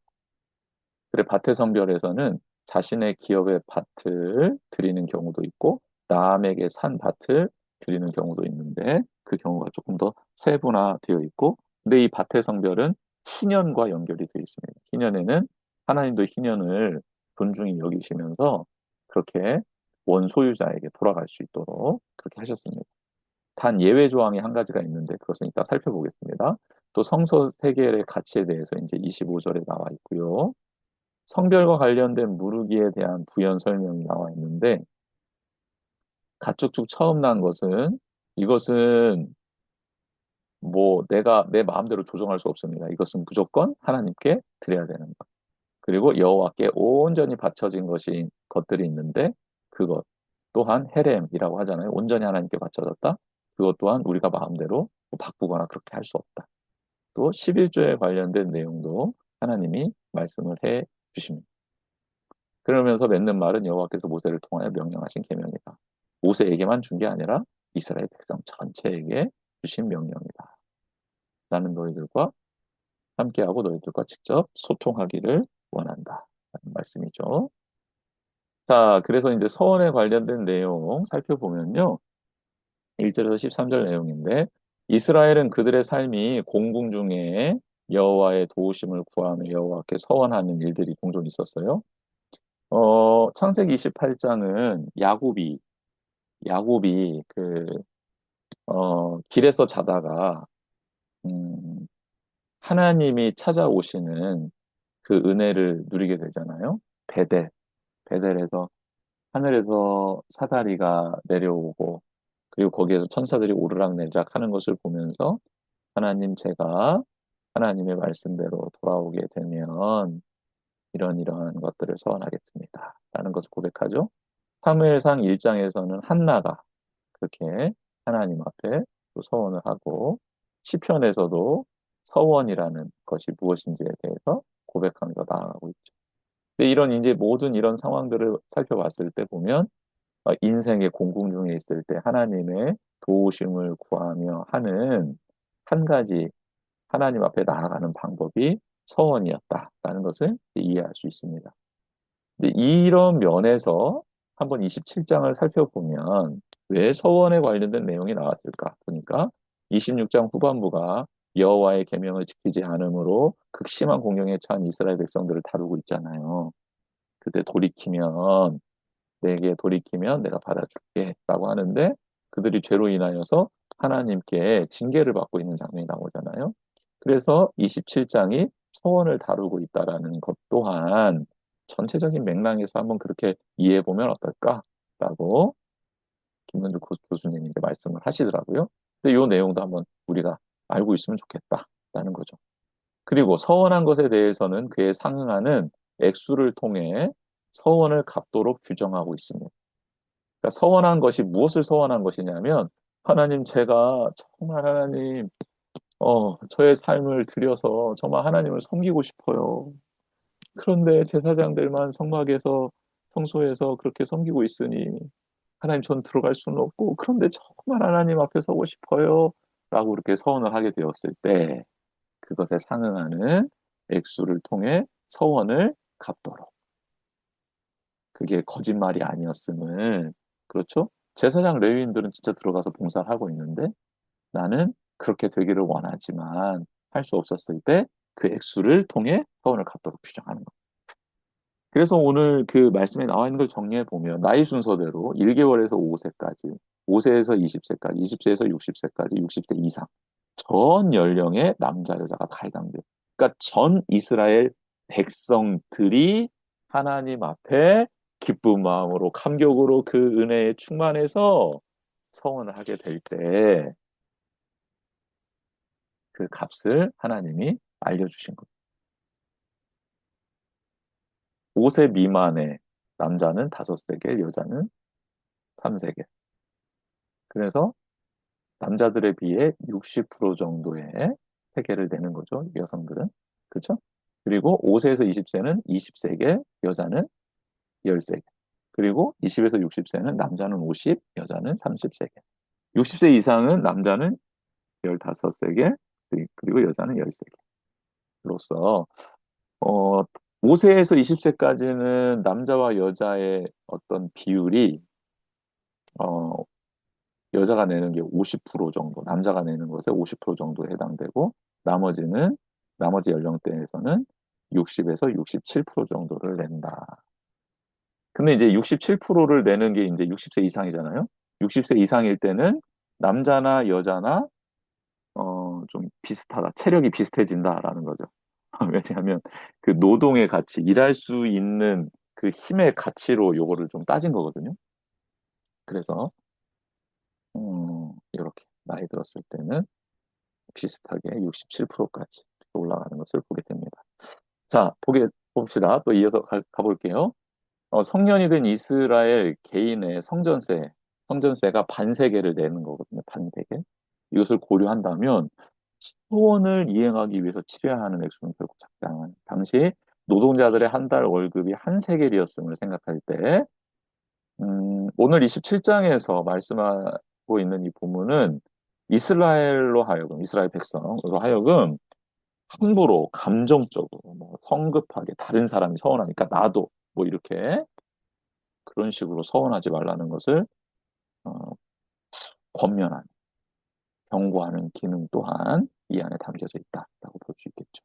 그래 밭의 성별에서는 자신의 기업의 밭을 드리는 경우도 있고 남에게 산 밭을 드리는 경우도 있는데 그 경우가 조금 더 세분화되어 있고 근데 이 밭의 성별은 희년과 연결이 되어 있습니다. 희년에는 하나님도 희년을 존중히 여기시면서 그렇게 원소유자에게 돌아갈 수 있도록 그렇게 하셨습니다. 단 예외 조항이 한 가지가 있는데 그것은 이따 살펴보겠습니다. 또 성서 세계의 가치에 대해서 이제 25절에 나와 있고요. 성별과 관련된 무르기에 대한 부연 설명이 나와 있는데 가축중 처음 난 것은 이것은 뭐 내가 내 마음대로 조정할 수 없습니다. 이것은 무조건 하나님께 드려야 되는 것. 그리고 여호와께 온전히 바쳐진 것들이 있는데 그것 또한 헤렘이라고 하잖아요. 온전히 하나님께 바쳐졌다. 그것 또한 우리가 마음대로 뭐 바꾸거나 그렇게 할 수 없다. 또 11조에 관련된 내용도 하나님이 말씀을 해 주십니다. 그러면서 맺는 말은 여호와께서 모세를 통하여 명령하신 계명이다. 모세에게만 준 게 아니라 이스라엘 백성 전체에게 주신 명령이다. 나는 너희들과 함께하고 너희들과 직접 소통하기를 원한다. 라는 말씀이죠. 자, 그래서 이제 서원에 관련된 내용 살펴보면요. 1절에서 13절 내용인데, 이스라엘은 그들의 삶이 공궁 중에 여호와의 도우심을 구하며 여호와께 서원하는 일들이 종종 있었어요. 창세기 28장은 야곱이 길에서 자다가, 음, 하나님이 찾아오시는 그 은혜를 누리게 되잖아요. 베델에서 하늘에서 사다리가 내려오고, 그리고 거기에서 천사들이 오르락내리락 하는 것을 보면서 하나님, 제가 하나님의 말씀대로 돌아오게 되면 이런 것들을 서원하겠습니다. 라는 것을 고백하죠. 사무엘상 1장에서는 한나가 그렇게 하나님 앞에 또 서원을 하고, 시편에서도 서원이라는 것이 무엇인지에 대해서 고백하면서 나아가고 있죠. 근데 이런 이제 모든 이런 상황들을 살펴봤을 때 보면 인생의 공궁 중에 있을 때 하나님의 도우심을 구하며 하는 한 가지 하나님 앞에 나아가는 방법이 서원이었다라는 것을 이해할 수 있습니다. 근데 이런 면에서 한번 27장을 살펴보면 왜 서원에 관련된 내용이 나왔을까 보니까 26장 후반부가 여호와의 계명을 지키지 않으므로 극심한 공경에 처한 이스라엘 백성들을 다루고 있잖아요. 그때 내게 돌이키면 내가 받아줄게 라고 하는데, 그들이 죄로 인하여서 하나님께 징계를 받고 있는 장면이 나오잖아요. 그래서 27장이 서원을 다루고 있다라는 것 또한 전체적인 맥락에서 한번 그렇게 이해해 보면 어떨까라고 김문주 교수님이 이제 말씀을 하시더라고요. 근데 이 내용도 한번 우리가 알고 있으면 좋겠다라는 거죠. 그리고 서원한 것에 대해서는 그에 상응하는 액수를 통해 서원을 갚도록 규정하고 있습니다. 그러니까 서원한 것이 무엇을 서원한 것이냐면, 하나님, 제가 정말 하나님, 저의 삶을 들여서 정말 하나님을 섬기고 싶어요. 그런데 제사장들만 성막에서 성소에서 그렇게 섬기고 있으니 하나님, 전 들어갈 수는 없고, 그런데 정말 하나님 앞에 서고 싶어요. 라고 그렇게 서원을 하게 되었을 때 그것에 상응하는 액수를 통해 서원을 갚도록. 그게 거짓말이 아니었음을, 그렇죠? 제사장 레위인들은 진짜 들어가서 봉사를 하고 있는데, 나는 그렇게 되기를 원하지만 할 수 없었을 때 그 액수를 통해 서원을 갚도록 규정하는 것. 그래서 오늘 그 말씀에 나와 있는 걸 정리해 보면 나이 순서대로 1개월에서 5세까지, 5세에서 20세까지, 20세에서 60세까지, 60세 이상 전 연령의 남자 여자가 다 해당돼요. 그러니까 전 이스라엘 백성들이 하나님 앞에 기쁜 마음으로 감격으로 그 은혜에 충만해서 서원을 하게 될 때 그 값을 하나님이 알려주신 거예요. 5세 미만의 남자는 5세겔, 여자는 3세겔. 그래서 남자들에 비해 60% 정도의 세겔을 내는 거죠, 여성들은. 그렇죠? 그리고 5세에서 20세는 20세겔, 여자는 10세겔. 그리고 20에서 60세는 남자는 50, 여자는 30세겔. 60세 이상은 남자는 15세겔, 그리고 여자는 10세겔로서 5세에서 20세까지는 남자와 여자의 어떤 비율이 어, 여자가 내는 게 50% 정도, 남자가 내는 것에 50% 정도에 해당되고, 나머지 연령대에서는 60에서 67% 정도를 낸다. 근데 이제 67%를 내는 게 이제 60세 이상이잖아요. 60세 이상일 때는 남자나 여자나 좀 비슷하다, 체력이 비슷해진다라는 거죠. 왜냐하면 그 노동의 가치, 일할 수 있는 그 힘의 가치로 요거를 좀 따진 거거든요. 그래서 이렇게 나이 들었을 때는 비슷하게 67%까지 올라가는 것을 보게 됩니다. 자, 봅시다. 또 이어서 가볼게요. 성년이 된 이스라엘 개인의 성전세가 반세계를 내는 거거든요. 반세계. 이것을 고려한다면 소원을 이행하기 위해서 치러야 하는 액수는 결국 작지 않아요. 당시 노동자들의 한 달 월급이 한 세겔이었음을 생각할 때, 오늘 27장에서 말씀하고 있는 이 부분은 이스라엘로 하여금, 이스라엘 백성으로 하여금 함부로, 감정적으로, 뭐 성급하게 다른 사람이 서운하니까 나도 뭐 이렇게 그런 식으로 서운하지 말라는 것을 어, 권면하는, 경고하는 기능 또한 이 안에 담겨져 있다라고 볼 수 있겠죠.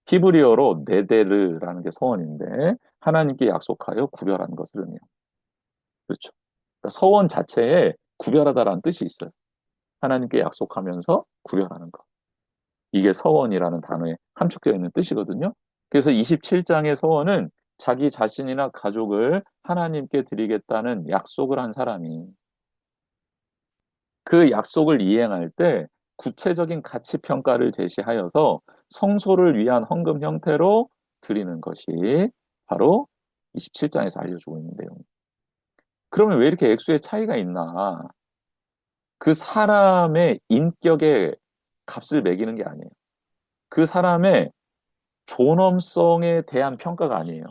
히브리어로 네데르라는 게 서원인데 하나님께 약속하여 구별하는 것을 의미해요. 그렇죠. 그러니까 서원 자체에 구별하다라는 뜻이 있어요. 하나님께 약속하면서 구별하는 것. 이게 서원이라는 단어에 함축되어 있는 뜻이거든요. 그래서 27장의 서원은 자기 자신이나 가족을 하나님께 드리겠다는 약속을 한 사람이 그 약속을 이행할 때 구체적인 가치 평가를 제시하여서 성소를 위한 헌금 형태로 드리는 것이 바로 27장에서 알려주고 있는 내용입니다. 그러면 왜 이렇게 액수의 차이가 있나? 그 사람의 인격에 값을 매기는 게 아니에요. 그 사람의 존엄성에 대한 평가가 아니에요.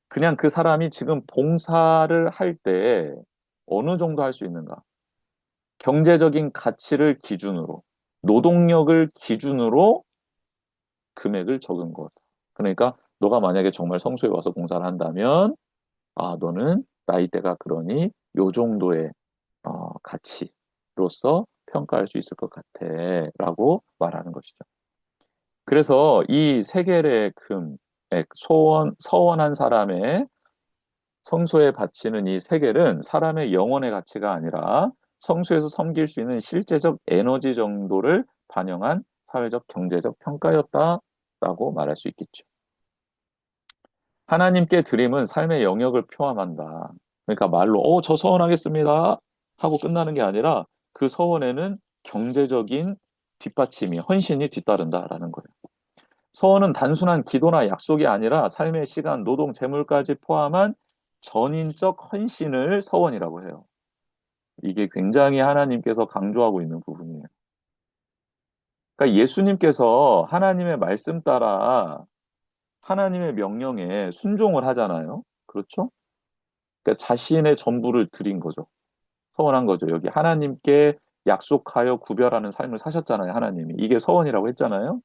그냥 그 사람이 지금 봉사를 할 때 어느 정도 할 수 있는가? 경제적인 가치를 기준으로, 노동력을 기준으로 금액을 적은 것. 그러니까 너가 만약에 정말 성소에 와서 봉사를 한다면, 아, 너는 나이대가 그러니 요 정도의 가치로서 평가할 수 있을 것 같아. 라고 말하는 것이죠. 그래서 이 세겔의 금액, 서원한 사람의 성소에 바치는 이 세겔은 사람의 영혼의 가치가 아니라 성소에서 섬길 수 있는 실제적 에너지 정도를 반영한 사회적 경제적 평가였다라고 말할 수 있겠죠. 하나님께 드림은 삶의 영역을 포함한다. 그러니까 말로 저 서원하겠습니다 하고 끝나는 게 아니라 그 서원에는 경제적인 뒷받침이 헌신이 뒤따른다라는 거예요. 서원은 단순한 기도나 약속이 아니라 삶의 시간, 노동, 재물까지 포함한 전인적 헌신을 서원이라고 해요. 이게 굉장히 하나님께서 강조하고 있는 부분이에요. 그러니까 예수님께서 하나님의 말씀 따라 하나님의 명령에 순종을 하잖아요. 그렇죠? 그러니까 자신의 전부를 드린 거죠. 서원한 거죠. 여기 하나님께 약속하여 구별하는 삶을 사셨잖아요. 하나님이. 이게 서원이라고 했잖아요.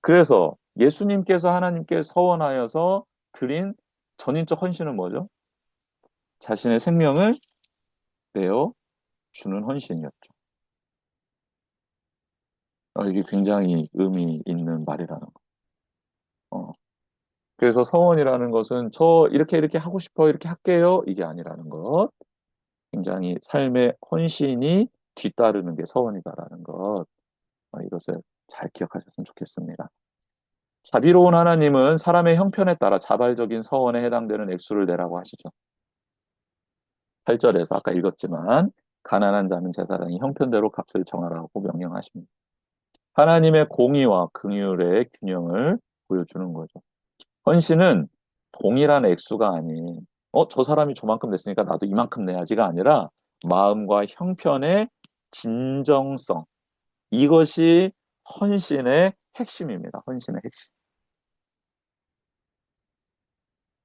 그래서 예수님께서 하나님께 서원하여서 드린 전인적 헌신은 뭐죠? 자신의 생명을 내어 주는 헌신이었죠. 이게 굉장히 의미 있는 말이라는 거. 그래서 서원이라는 것은 저 이렇게 이렇게 하고 싶어 이렇게 할게요 이게 아니라는 것. 굉장히 삶의 헌신이 뒤따르는 게 서원이다라는 것. 이것을 잘 기억하셨으면 좋겠습니다. 자비로운 하나님은 사람의 형편에 따라 자발적인 서원에 해당되는 액수를 내라고 하시죠. 8절에서 아까 읽었지만 가난한 자는 제사장이 형편대로 값을 정하라고 명령하십니다. 하나님의 공의와 긍휼의 균형을 보여주는 거죠. 헌신은 동일한 액수가 아닌 저 사람이 저만큼 냈으니까 나도 이만큼 내야지가 아니라 마음과 형편의 진정성 이것이 헌신의 핵심입니다. 헌신의 핵심.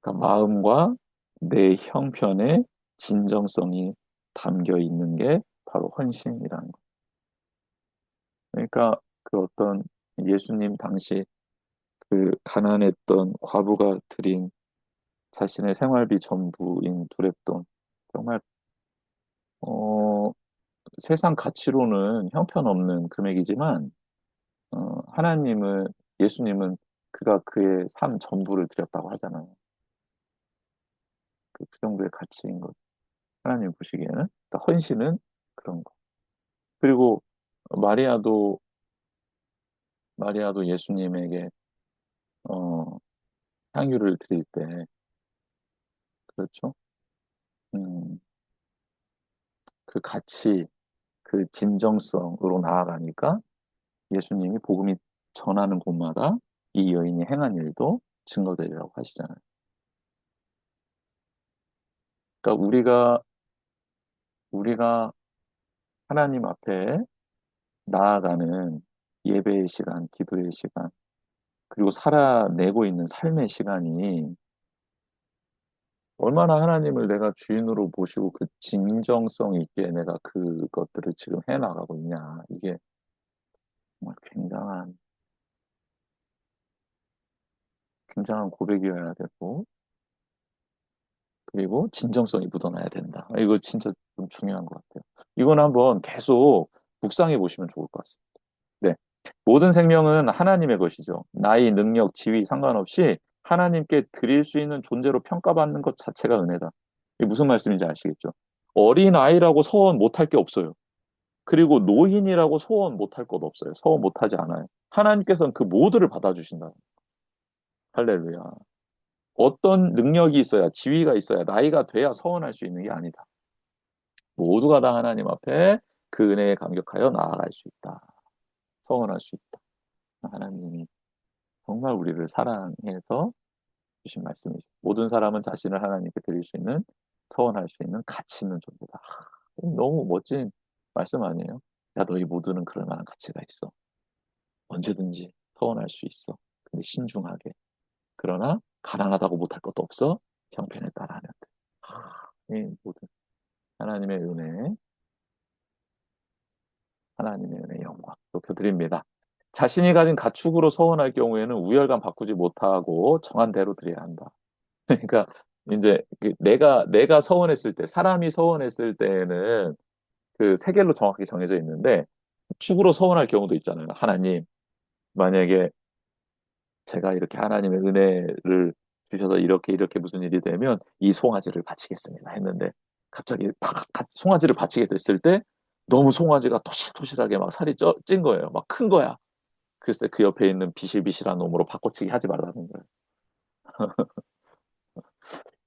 그러니까 마음과 내 형편의 진정성이 담겨 있는 게 바로 헌신이라는 거. 그러니까 그 어떤 예수님 당시 그 가난했던 과부가 드린 자신의 생활비 전부인 두렙돈 정말 어, 세상 가치로는 형편없는 금액이지만 하나님은 예수님은 그가 그의 삶 전부를 드렸다고 하잖아요. 그 정도의 가치인 것. 하나님 보시기에는 그러니까 헌신은 그런 거. 그리고 마리아도 마리아도 예수님에게 어, 향유를 드릴 때 그렇죠? 음, 그 가치, 그 진정성으로 나아가니까 예수님이 복음이 전하는 곳마다 이 여인이 행한 일도 증거되리라고 하시잖아요. 그러니까 우리가 하나님 앞에 나아가는 예배의 시간, 기도의 시간, 그리고 살아내고 있는 삶의 시간이 얼마나 하나님을 내가 주인으로 모시고 그 진정성 있게 내가 그것들을 지금 해 나가고 있냐. 이게 정말 굉장한 고백이어야 되고, 그리고 진정성이 묻어나야 된다. 이거 진짜 좀 중요한 것 같아요. 이건 한번 계속 묵상해 보시면 좋을 것 같습니다. 네. 모든 생명은 하나님의 것이죠. 나이, 능력, 지위 상관없이 하나님께 드릴 수 있는 존재로 평가받는 것 자체가 은혜다. 이게 무슨 말씀인지 아시겠죠? 어린 아이라고 소원 못할 게 없어요. 그리고 노인이라고 소원 못할 것 없어요. 소원 못하지 않아요. 하나님께서는 그 모두를 받아주신다. 할렐루야. 어떤 능력이 있어야, 지위가 있어야, 나이가 돼야 서원할 수 있는 게 아니다. 모두가 다 하나님 앞에 그 은혜에 감격하여 나아갈 수 있다. 서원할 수 있다. 하나님이 정말 우리를 사랑해서 주신 말씀이죠. 모든 사람은 자신을 하나님께 드릴 수 있는, 서원할 수 있는 가치 있는 존재다. 너무 멋진 말씀 아니에요? 야, 너희 모두는 그럴 만한 가치가 있어. 언제든지 서원할 수 있어. 근데 신중하게. 그러나 가난하다고 못할 것도 없어. 형편에 따라 하면 돼. 이 모든 하나님의 은혜, 하나님의 은혜 영광 높여드립니다. 자신이 가진 가축으로 서원할 경우에는 우열감 바꾸지 못하고 정한 대로 드려야 한다. 그러니까 이제 내가 서원했을 때, 사람이 서원했을 때는 그 세겔로 정확히 정해져 있는데 축으로 서원할 경우도 있잖아요. 하나님, 만약에 제가 이렇게 하나님의 은혜를 주셔서 이렇게 무슨 일이 되면 이 송아지를 바치겠습니다 했는데 갑자기 팍 송아지를 바치게 됐을 때 너무 송아지가 토실토실하게 막 살이 찐 거예요. 막 큰 거야. 그래서 그 옆에 있는 비실비실한 놈으로 바꿔치기 하지 말라는 거예요.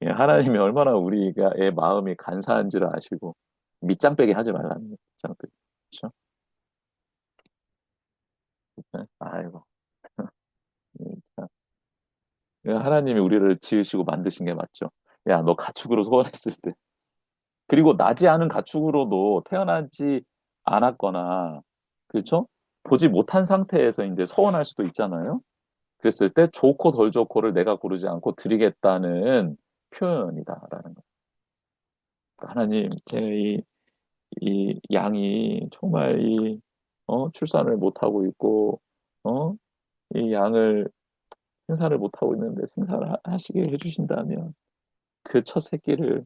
예, 하나님이 얼마나 우리가의 마음이 간사한지를 아시고 밑장 빼기 하지 말라는 거예요. 밑장 빼기. 그렇죠? 네? 아이고. 진짜. 하나님이 우리를 지으시고 만드신 게 맞죠. 야, 너 가축으로 소원했을 때 그리고 나지 않은 가축으로도 태어나지 않았거나, 그렇죠? 보지 못한 상태에서 이제 서원할 수도 있잖아요. 그랬을 때 좋고 덜 좋고를 내가 고르지 않고 드리겠다는 표현이다라는 거. 하나님, 이 양이 정말 출산을 못하고 있고, 어, 이 양을 생산을 못하고 있는데 생산을 하시게 해주신다면 그 첫 새끼를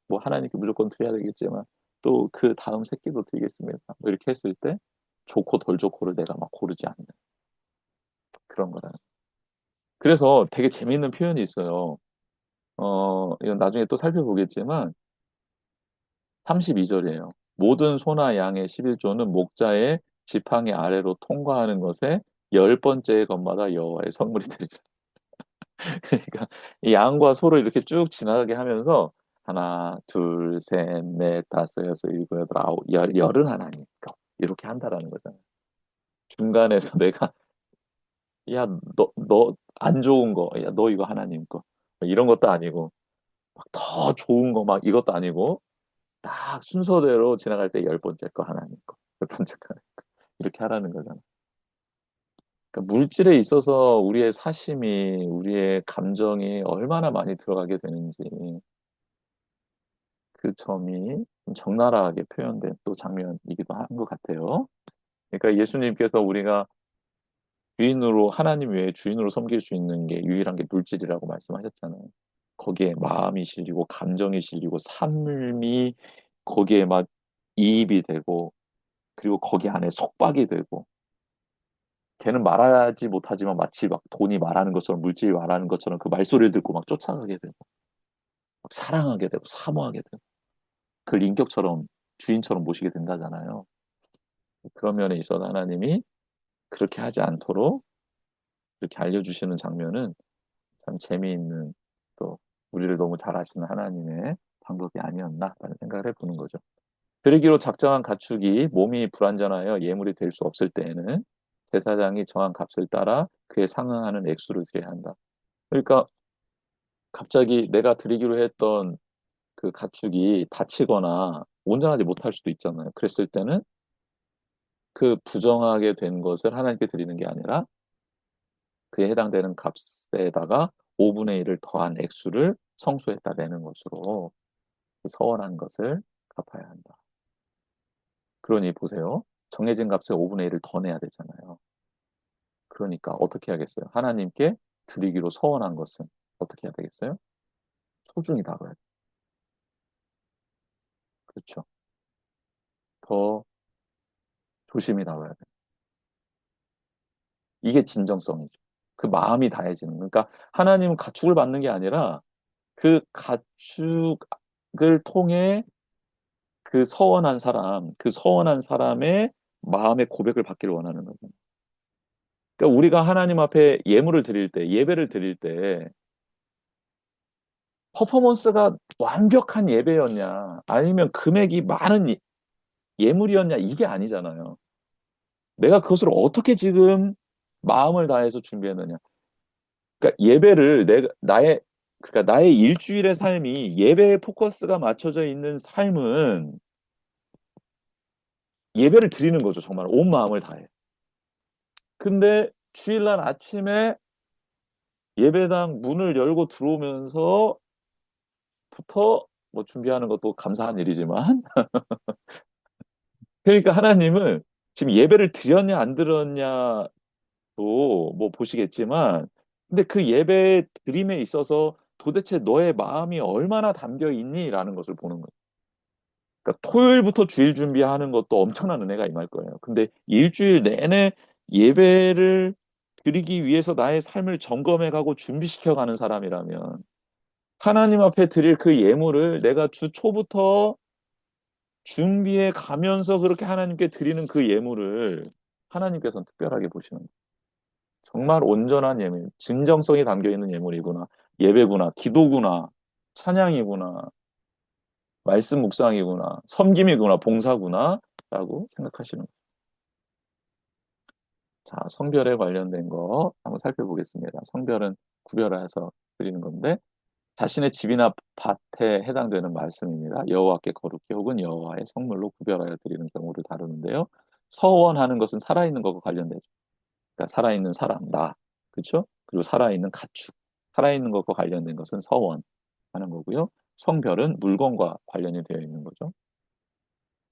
뭐 하나님께 무조건 드려야 되겠지만 또 그 다음 새끼도 드리겠습니다. 뭐 이렇게 했을 때 좋고 덜 좋고를 내가 막 고르지 않는 그런 거다. 그래서 되게 재미있는 표현이 있어요. 이건 나중에 또 살펴보겠지만 32절이에요. 모든 소나 양의 11조는 목자의 지팡이 아래로 통과하는 것에 열 번째 것마다 여호와의 선물이 되리라. 그러니까 이 양과 소를 이렇게 쭉 지나가게 하면서 하나, 둘, 셋, 넷, 다섯, 여섯, 일곱, 여덟, 아홉, 열은 하나님 거 이렇게 한다라는 거잖아요. 중간에서 내가 야, 너 안 좋은 거, 야, 너 이거 하나님 거 이런 것도 아니고 막 더 좋은 거 막 이것도 아니고 딱 순서대로 지나갈 때 열 번째 거 하나님 거, 열 번째 거 하나님 거 이렇게 하라는 거잖아요. 그러니까 물질에 있어서 우리의 사심이, 우리의 감정이 얼마나 많이 들어가게 되는지 그 점이 좀 적나라하게 표현된 또 장면이기도 한 것 같아요. 그러니까 예수님께서 우리가 주인으로, 하나님 외에 주인으로 섬길 수 있는 게 유일한 게 물질이라고 말씀하셨잖아요. 거기에 마음이 실리고 감정이 실리고 삶이 거기에 막 이입이 되고 그리고 거기 안에 속박이 되고 걔는 말하지 못하지만 마치 막 돈이 말하는 것처럼 물질이 말하는 것처럼 그 말소리를 듣고 막 쫓아가게 되고 막 사랑하게 되고 사모하게 되고 그걸 인격처럼 주인처럼 모시게 된다잖아요. 그런 면에 있어서 하나님이 그렇게 하지 않도록 이렇게 알려주시는 장면은 참 재미있는 또 우리를 너무 잘 아시는 하나님의 방법이 아니었나라는 생각을 해보는 거죠. 드리기로 작정한 가축이 몸이 불완전하여 예물이 될 수 없을 때에는 제사장이 정한 값을 따라 그에 상응하는 액수를 드려야 한다. 그러니까 갑자기 내가 드리기로 했던 그 가축이 다치거나 온전하지 못할 수도 있잖아요. 그랬을 때는 그 부정하게 된 것을 하나님께 드리는 게 아니라 그에 해당되는 값에다가 5분의 1을 더한 액수를 성소에다 내는 것으로 그 서원한 것을 갚아야 한다. 그러니 보세요. 정해진 값에 5분의 1을 더 내야 되잖아요. 그러니까 어떻게 하겠어요? 하나님께 드리기로 서원한 것은 어떻게 해야 되겠어요? 소중히 다뤄야 돼. 그렇죠. 더 조심히 다뤄야 돼. 이게 진정성이죠. 그 마음이 다해지는. 그러니까 하나님은 가축을 받는 게 아니라 그 가축을 통해 그 서원한 사람, 그 서원한 사람의 마음의 고백을 받기를 원하는 거죠. 그러니까 우리가 하나님 앞에 예물을 드릴 때, 예배를 드릴 때 퍼포먼스가 완벽한 예배였냐, 아니면 금액이 많은 예물이었냐, 이게 아니잖아요. 내가 그것을 어떻게 지금 마음을 다해서 준비했느냐. 그러니까 예배를 그러니까 나의 일주일의 삶이 예배에 포커스가 맞춰져 있는 삶은 예배를 드리는 거죠. 정말 온 마음을 다해. 근데 주일날 아침에 예배당 문을 열고 들어오면서부터 뭐 준비하는 것도 감사한 일이지만 그러니까 하나님은 지금 예배를 드렸냐 안 드렸냐도 뭐 보시겠지만 근데 그 예배 드림에 있어서 도대체 너의 마음이 얼마나 담겨 있니라는 것을 보는 거예요. 그러니까 토요일부터 주일 준비하는 것도 엄청난 은혜가 임할 거예요. 근데 일주일 내내 예배를 드리기 위해서 나의 삶을 점검해 가고 준비시켜 가는 사람이라면 하나님 앞에 드릴 그 예물을 내가 주 초부터 준비해 가면서 그렇게 하나님께 드리는 그 예물을 하나님께서는 특별하게 보시는 거예요. 정말 온전한 예물, 진정성이 담겨 있는 예물이구나. 예배구나. 기도구나. 찬양이구나. 말씀 묵상이구나. 섬김이구나. 봉사구나. 라고 생각하시는 거예요. 자, 성별에 관련된 거 한번 살펴보겠습니다. 성별은 구별해서 드리는 건데 자신의 집이나 밭에 해당되는 말씀입니다. 여호와께 거룩히 혹은 여호와의 성물로 구별하여 드리는 경우를 다루는데요. 서원하는 것은 살아있는 것과 관련되죠. 그러니까 살아있는 사람, 나, 그렇죠? 그리고 살아있는 가축, 살아있는 것과 관련된 것은 서원하는 거고요. 성별은 물건과 관련이 되어 있는 거죠.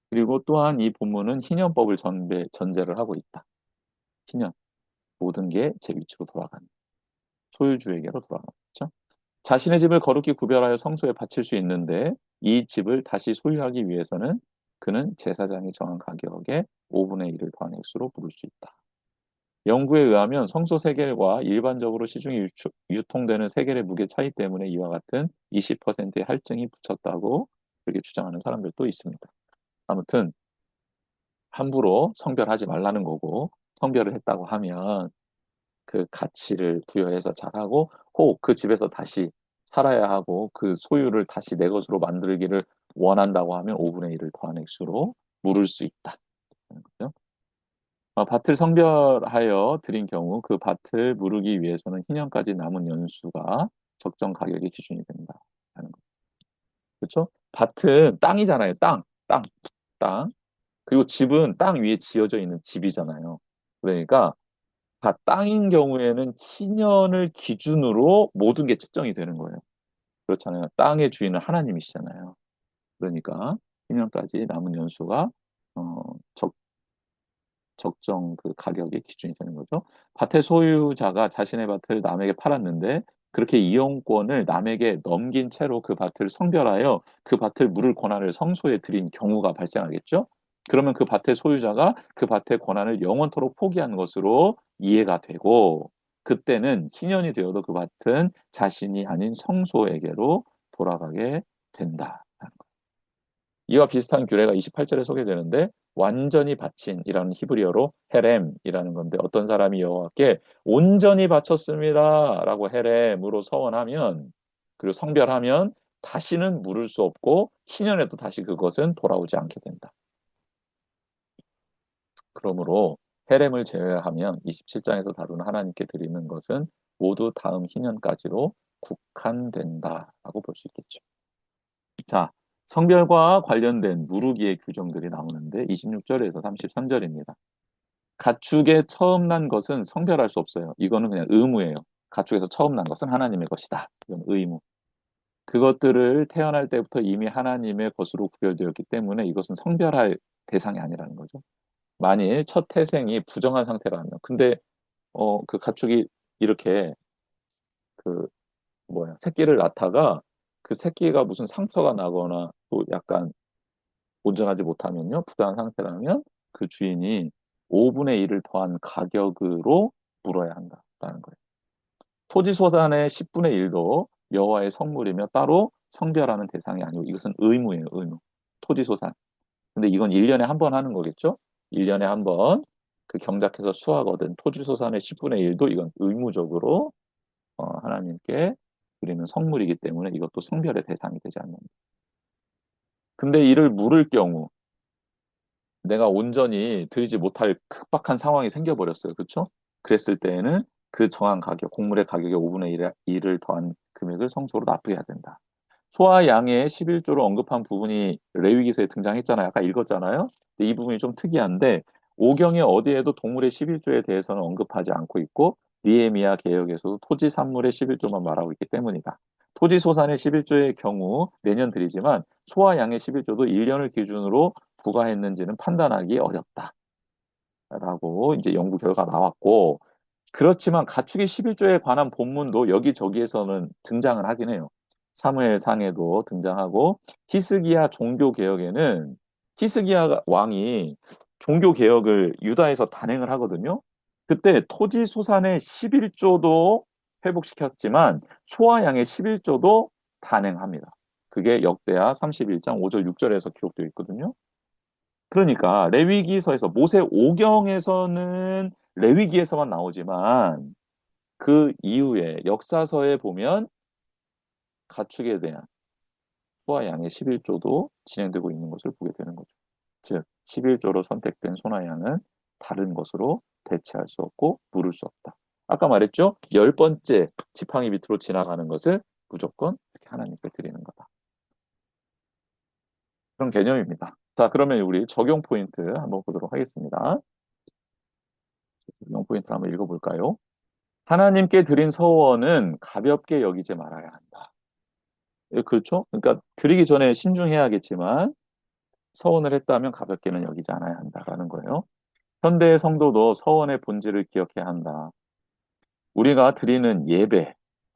그리고 또한 이 본문은 희년법을 전제를 하고 있다. 희년, 모든 게 제 위치로 돌아가는, 소유주에게로 돌아가는 거죠. 자신의 집을 거룩히 구별하여 성소에 바칠 수 있는데 이 집을 다시 소유하기 위해서는 그는 제사장이 정한 가격에 5분의 1을 더한 액수로 부를 수 있다. 연구에 의하면 성소 세겔과 일반적으로 시중에 유통되는 세겔의 무게 차이 때문에 이와 같은 20%의 할증이 붙였다고 그렇게 주장하는 사람들도 있습니다. 아무튼 함부로 성별하지 말라는 거고 성별을 했다고 하면 그 가치를 부여해서 잘하고 혹 그 집에서 다시 살아야 하고 그 소유를 다시 내 것으로 만들기를 원한다고 하면 5분의 1을 더한 액수로 물을 수 있다. 그죠? 밭을 성별하여 드린 경우 그 밭을 무르기 위해서는 희년까지 남은 연수가 적정 가격의 기준이 된다. 하는 거. 그렇죠? 밭은 땅이잖아요. 땅. 그리고 집은 땅 위에 지어져 있는 집이잖아요. 그러니까 다 땅인 경우에는 희년을 기준으로 모든 게 측정이 되는 거예요. 그렇잖아요. 땅의 주인은 하나님이시잖아요. 그러니까 희년까지 남은 연수가 어, 적정 그 가격의 기준이 되는 거죠. 밭의 소유자가 자신의 밭을 남에게 팔았는데 그렇게 이용권을 남에게 넘긴 채로 그 밭을 성별하여 그 밭을 물을 권한을 성소에 들인 경우가 발생하겠죠. 그러면 그 밭의 소유자가 그 밭의 권한을 영원토록 포기한 것으로 이해가 되고 그때는 희년이 되어도 그 밭은 자신이 아닌 성소에게로 돌아가게 된다. 이와 비슷한 규례가 28절에 소개되는데 완전히 바친이라는 히브리어로 헤렘이라는 건데 어떤 사람이 여호와께 온전히 바쳤습니다라고 헤렘으로 서원하면 그리고 성별하면 다시는 물을 수 없고 희년에도 다시 그것은 돌아오지 않게 된다. 그러므로 헤렘을 제외하면 27장에서 다루는 하나님께 드리는 것은 모두 다음 희년까지로 국한된다라고 볼 수 있겠죠. 자, 성별과 관련된 무르기의 규정들이 나오는데 26절에서 33절입니다. 가축에 처음 난 것은 성별할 수 없어요. 이거는 그냥 의무예요. 가축에서 처음 난 것은 하나님의 것이다. 이건 의무. 그것들을 태어날 때부터 이미 하나님의 것으로 구별되었기 때문에 이것은 성별할 대상이 아니라는 거죠. 만일 첫 태생이 부정한 상태라면, 근데 그 가축이 이렇게 그 새끼를 낳다가 그 새끼가 무슨 상처가 나거나 또 약간 온전하지 못하면요, 부당한 상태라면 그 주인이 5분의 1을 더한 가격으로 물어야 한다라는 거예요. 토지소산의 10분의 1도 여호와의 성물이며 따로 성별하는 대상이 아니고 이것은 의무예요, 의무. 토지소산. 근데 이건 1년에 한 번 하는 거겠죠? 1년에 한 번 그 경작해서 수확 얻은 토지소산의 10분의 1도 이건 의무적으로 하나님께 드리는 성물이기 때문에 이것도 성별의 대상이 되지 않는다. 근데 이를 물을 경우 내가 온전히 드리지 못할 급박한 상황이 생겨버렸어요. 그렇죠? 그랬을 때에는 그 정한 가격, 곡물의 가격의 5분의 1을 더한 금액을 성소로 납부해야 된다. 소와 양의 11조로 언급한 부분이 레위기서에 등장했잖아요. 아까 읽었잖아요. 근데 이 부분이 좀 특이한데 오경에 어디에도 동물의 11조에 대해서는 언급하지 않고 있고 니에미야 개역에서도 토지 산물의 11조만 말하고 있기 때문이다. 토지 소산의 11조의 경우 매년 드리지만 소와 양의 11조도 1년을 기준으로 부과했는지는 판단하기 어렵다라고 이제 연구 결과 나왔고 그렇지만 가축의 11조에 관한 본문도 여기저기에서는 등장을 하긴 해요. 사무엘상에도 등장하고 히스기야 종교개혁에는 히스기야 왕이 종교개혁을 유다에서 단행을 하거든요. 그때 토지 소산의 11조도 회복시켰지만 소와 양의 11조도 단행합니다. 그게 역대하 31장 5절 6절에서 기록되어 있거든요. 그러니까 레위기서에서 모세 오경에서는 레위기에서만 나오지만 그 이후에 역사서에 보면 가축에 대한 소와 양의 11조도 진행되고 있는 것을 보게 되는 거죠. 즉 11조로 선택된 소나 양은 다른 것으로 대체할 수 없고 물을 수 없다. 아까 말했죠? 10번째 지팡이 밑으로 지나가는 것을 무조건 이렇게 하나님께 드리는 거다. 그런 개념입니다. 자, 그러면 우리 적용 포인트 한번 보도록 하겠습니다. 적용 포인트 한번 읽어볼까요? 하나님께 드린 서원은 가볍게 여기지 말아야 한다. 예, 그렇죠? 그러니까 드리기 전에 신중해야겠지만 서원을 했다면 가볍게는 여기지 않아야 한다라는 거예요. 현대의 성도도 서원의 본질을 기억해야 한다. 우리가 드리는 예배,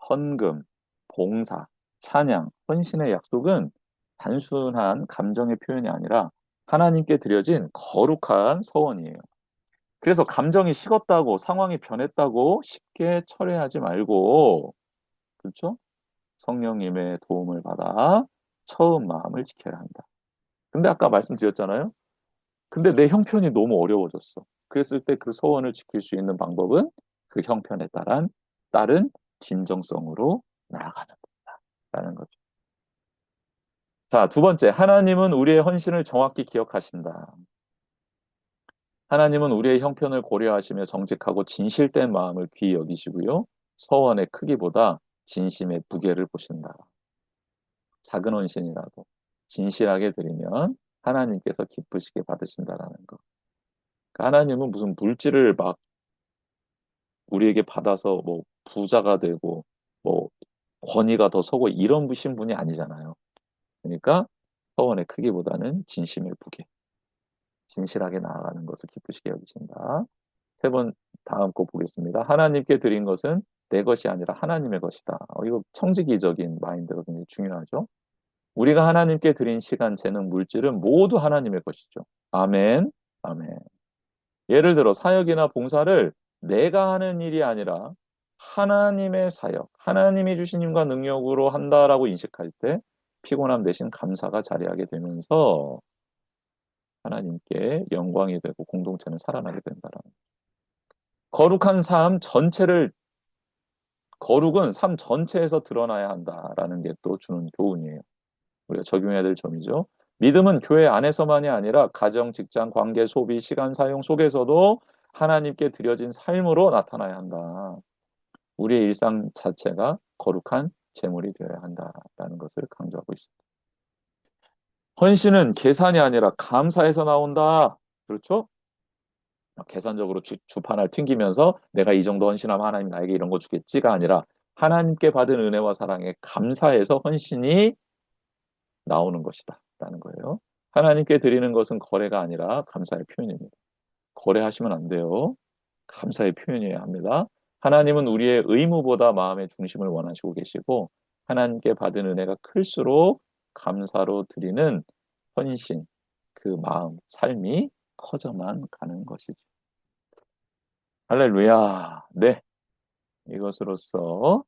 헌금, 봉사, 찬양, 헌신의 약속은 단순한 감정의 표현이 아니라 하나님께 드려진 거룩한 서원이에요. 그래서 감정이 식었다고 상황이 변했다고 쉽게 철회하지 말고 그렇죠? 성령님의 도움을 받아 처음 마음을 지켜야 한다. 근데 아까 말씀드렸잖아요. 근데 내 형편이 너무 어려워졌어. 그랬을 때 그 소원을 지킬 수 있는 방법은 그 형편에 따른 진정성으로 나아가는 거다라는 거죠. 자, 두 번째, 하나님은 우리의 헌신을 정확히 기억하신다. 하나님은 우리의 형편을 고려하시며 정직하고 진실된 마음을 귀히 여기시고요. 서원의 크기보다 진심의 무게를 보신다. 작은 헌신이라도 진실하게 드리면 하나님께서 기쁘시게 받으신다라는 거. 그러니까 하나님은 무슨 물질을 막 우리에게 받아서 뭐 부자가 되고 뭐 권위가 더 서고 이런 분이 아니잖아요. 그러니까 서원의 크기보다는 진심의 무게, 진실하게 나아가는 것을 기쁘시게 여기신다. 세 번 다음 거 보겠습니다. 하나님께 드린 것은 내 것이 아니라 하나님의 것이다. 이거 청지기적인 마인드가 굉장히 중요하죠. 우리가 하나님께 드린 시간, 재능, 물질은 모두 하나님의 것이죠. 아멘, 아멘. 예를 들어 사역이나 봉사를 내가 하는 일이 아니라 하나님의 사역, 하나님이 주신 힘과 능력으로 한다라고 인식할 때 피곤함 대신 감사가 자리하게 되면서 하나님께 영광이 되고 공동체는 살아나게 된다라는. 거룩한 삶 전체를 거룩은 삶 전체에서 드러나야 한다라는 게 또 주는 교훈이에요. 우리가 적용해야 될 점이죠. 믿음은 교회 안에서만이 아니라 가정, 직장, 관계, 소비, 시간 사용 속에서도 하나님께 드려진 삶으로 나타나야 한다. 우리의 일상 자체가 거룩한 제물이 되어야 한다라는 것을 강조하고 있습니다. 헌신은 계산이 아니라 감사에서 나온다. 그렇죠? 계산적으로 주판을 튕기면서 내가 이 정도 헌신하면 하나님 나에게 이런 거 주겠지가 아니라 하나님께 받은 은혜와 사랑에 감사해서 헌신이 나오는 것이다. 라는 거예요. 하나님께 드리는 것은 거래가 아니라 감사의 표현입니다. 거래하시면 안 돼요. 감사의 표현이어야 합니다. 하나님은 우리의 의무보다 마음의 중심을 원하시고 계시고 하나님께 받은 은혜가 클수록 감사로 드리는 헌신, 그 마음, 삶이 커져만 가는 것이죠. 할렐루야. 네. 이것으로써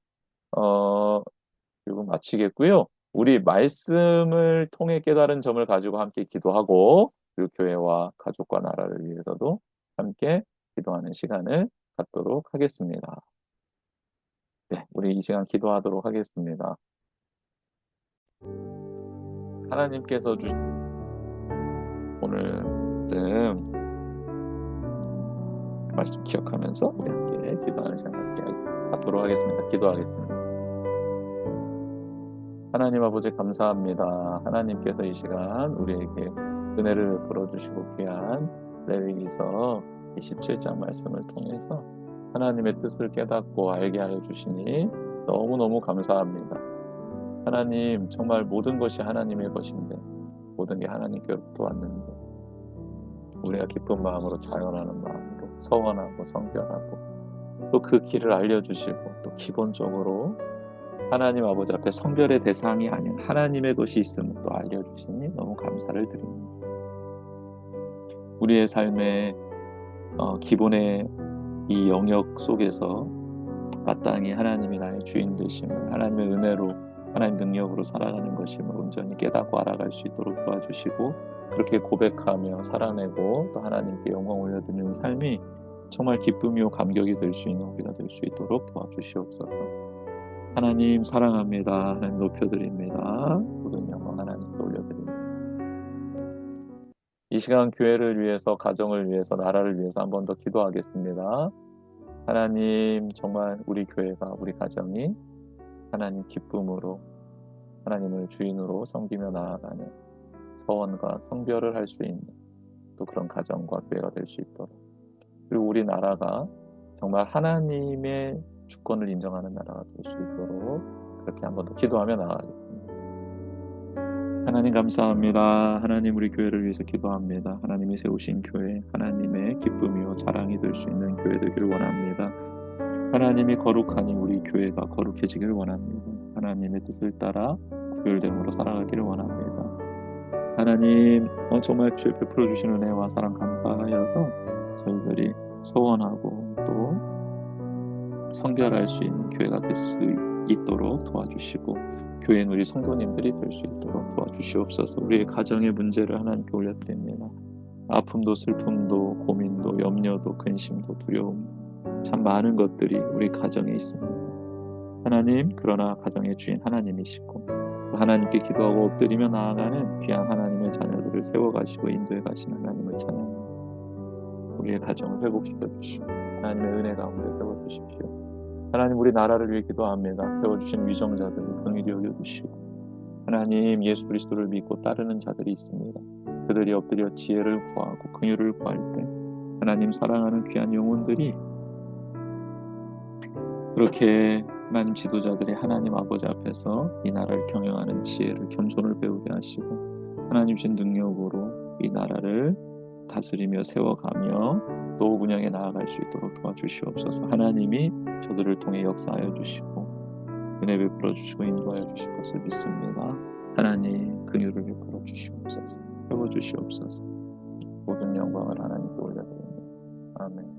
그리고 마치겠고요. 우리 말씀을 통해 깨달은 점을 가지고 함께 기도하고 그리고 교회와 가족과 나라를 위해서도 함께 기도하는 시간을 갖도록 하겠습니다. 네, 우리 이 시간 기도하도록 하겠습니다. 하나님께서 오늘 말씀 기억하면서 우리 함께 기도하는 시간 함께 갖도록 하겠습니다. 기도하겠습니다. 하나님 아버지 감사합니다. 하나님께서 이 시간 우리에게 은혜를 풀어주시고 귀한 레위기서 27장 말씀을 통해서 하나님의 뜻을 깨닫고 알게 하여 주시니 너무너무 감사합니다. 하나님 정말 모든 것이 하나님의 것인데 모든 게 하나님께로부터 왔는데 우리가 기쁜 마음으로 자연하는 마음으로 서원하고 성결하고 또 그 길을 알려주시고 또 기본적으로 하나님 아버지 앞에 성별의 대상이 아닌 하나님의 것이 있음을 또 알려주시니 너무 감사를 드립니다. 우리의 삶의 기본의 이 영역 속에서 마땅히 하나님이 나의 주인 되심을 하나님의 은혜로 하나님 능력으로 살아가는 것임을 온전히 깨닫고 알아갈 수 있도록 도와주시고 그렇게 고백하며 살아내고 또 하나님께 영광 올려드리는 삶이 정말 기쁨이요 감격이 될 수 있는 우리가 될 수 있도록 도와주시옵소서. 하나님 사랑합니다. 하나님 높여드립니다. 모든 영광 하나님께 올려드립니다. 이 시간 교회를 위해서 가정을 위해서 나라를 위해서 한 번 더 기도하겠습니다. 하나님 정말 우리 교회가 우리 가정이 하나님 기쁨으로 하나님을 주인으로 섬기며 나아가는 서원과 성별을 할 수 있는 또 그런 가정과 교회가 될 수 있도록 그리고 우리 나라가 정말 하나님의 주권을 인정하는 나라가 될 수 있도록 그렇게 한 번 더 기도하며 나아가겠습니다. 하나님 감사합니다. 하나님 우리 교회를 위해서 기도합니다. 하나님이 세우신 교회 하나님의 기쁨이요 자랑이 될 수 있는 교회 되기를 원합니다. 하나님이 거룩하니 우리 교회가 거룩해지기를 원합니다. 하나님의 뜻을 따라 구별됨으로 살아가기를 원합니다. 하나님 정말 주의 베풀어 주신 은혜와 사랑 감사하여서 저희들이 소원하고 또 성별할 수 있는 교회가 될 수 있도록 도와주시고 교회는 우리 성도님들이 될 수 있도록 도와주시옵소서. 우리의 가정의 문제를 하나님께 올려드립니다. 아픔도 슬픔도 고민도 염려도 근심도 두려움도 참 많은 것들이 우리 가정에 있습니다. 하나님 그러나 가정의 주인 하나님이시고 하나님께 기도하고 엎드리며 나아가는 귀한 하나님의 자녀들을 세워가시고 인도해 가시는 하나님을 찬양합니다. 우리의 가정을 회복시켜 주시고 하나님의 은혜 가운데 세워주십시오. 하나님 우리 나라를 위해 기도합니다. 세워주신 위정자들을 긍휼히 여겨주시고 하나님 예수 그리스도를 믿고 따르는 자들이 있습니다. 그들이 엎드려 지혜를 구하고 긍휼을 구할 때 하나님 사랑하는 귀한 영혼들이 그렇게 하나님 지도자들이 하나님 아버지 앞에서 이 나라를 경영하는 지혜를 겸손을 배우게 하시고 하나님 주신 능력으로 이 나라를 다스리며 세워가며 또 운영해 나아갈 수 있도록 도와주시옵소서. 하나님이 저들을 통해 역사하여 주시고 은혜 베풀어 주시고 인도하여 주실 것을 믿습니다. 하나님 긍휼을 베풀어 주시옵소서. 세워 주시옵소서. 모든 영광을 하나님께 올려드립니다. 아멘.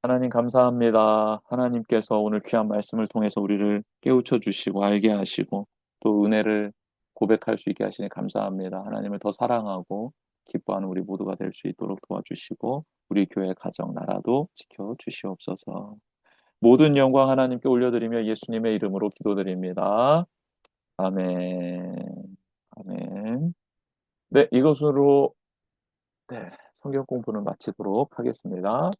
하나님 감사합니다. 하나님께서 오늘 귀한 말씀을 통해서 우리를 깨우쳐 주시고 알게 하시고 또 은혜를 고백할 수 있게 하시니 감사합니다. 하나님을 더 사랑하고 기뻐하는 우리 모두가 될 수 있도록 도와주시고 우리 교회 가정 나라도 지켜주시옵소서. 모든 영광 하나님께 올려드리며 예수님의 이름으로 기도드립니다. 아멘. 아멘. 네, 이것으로 성경 공부는 마치도록 하겠습니다.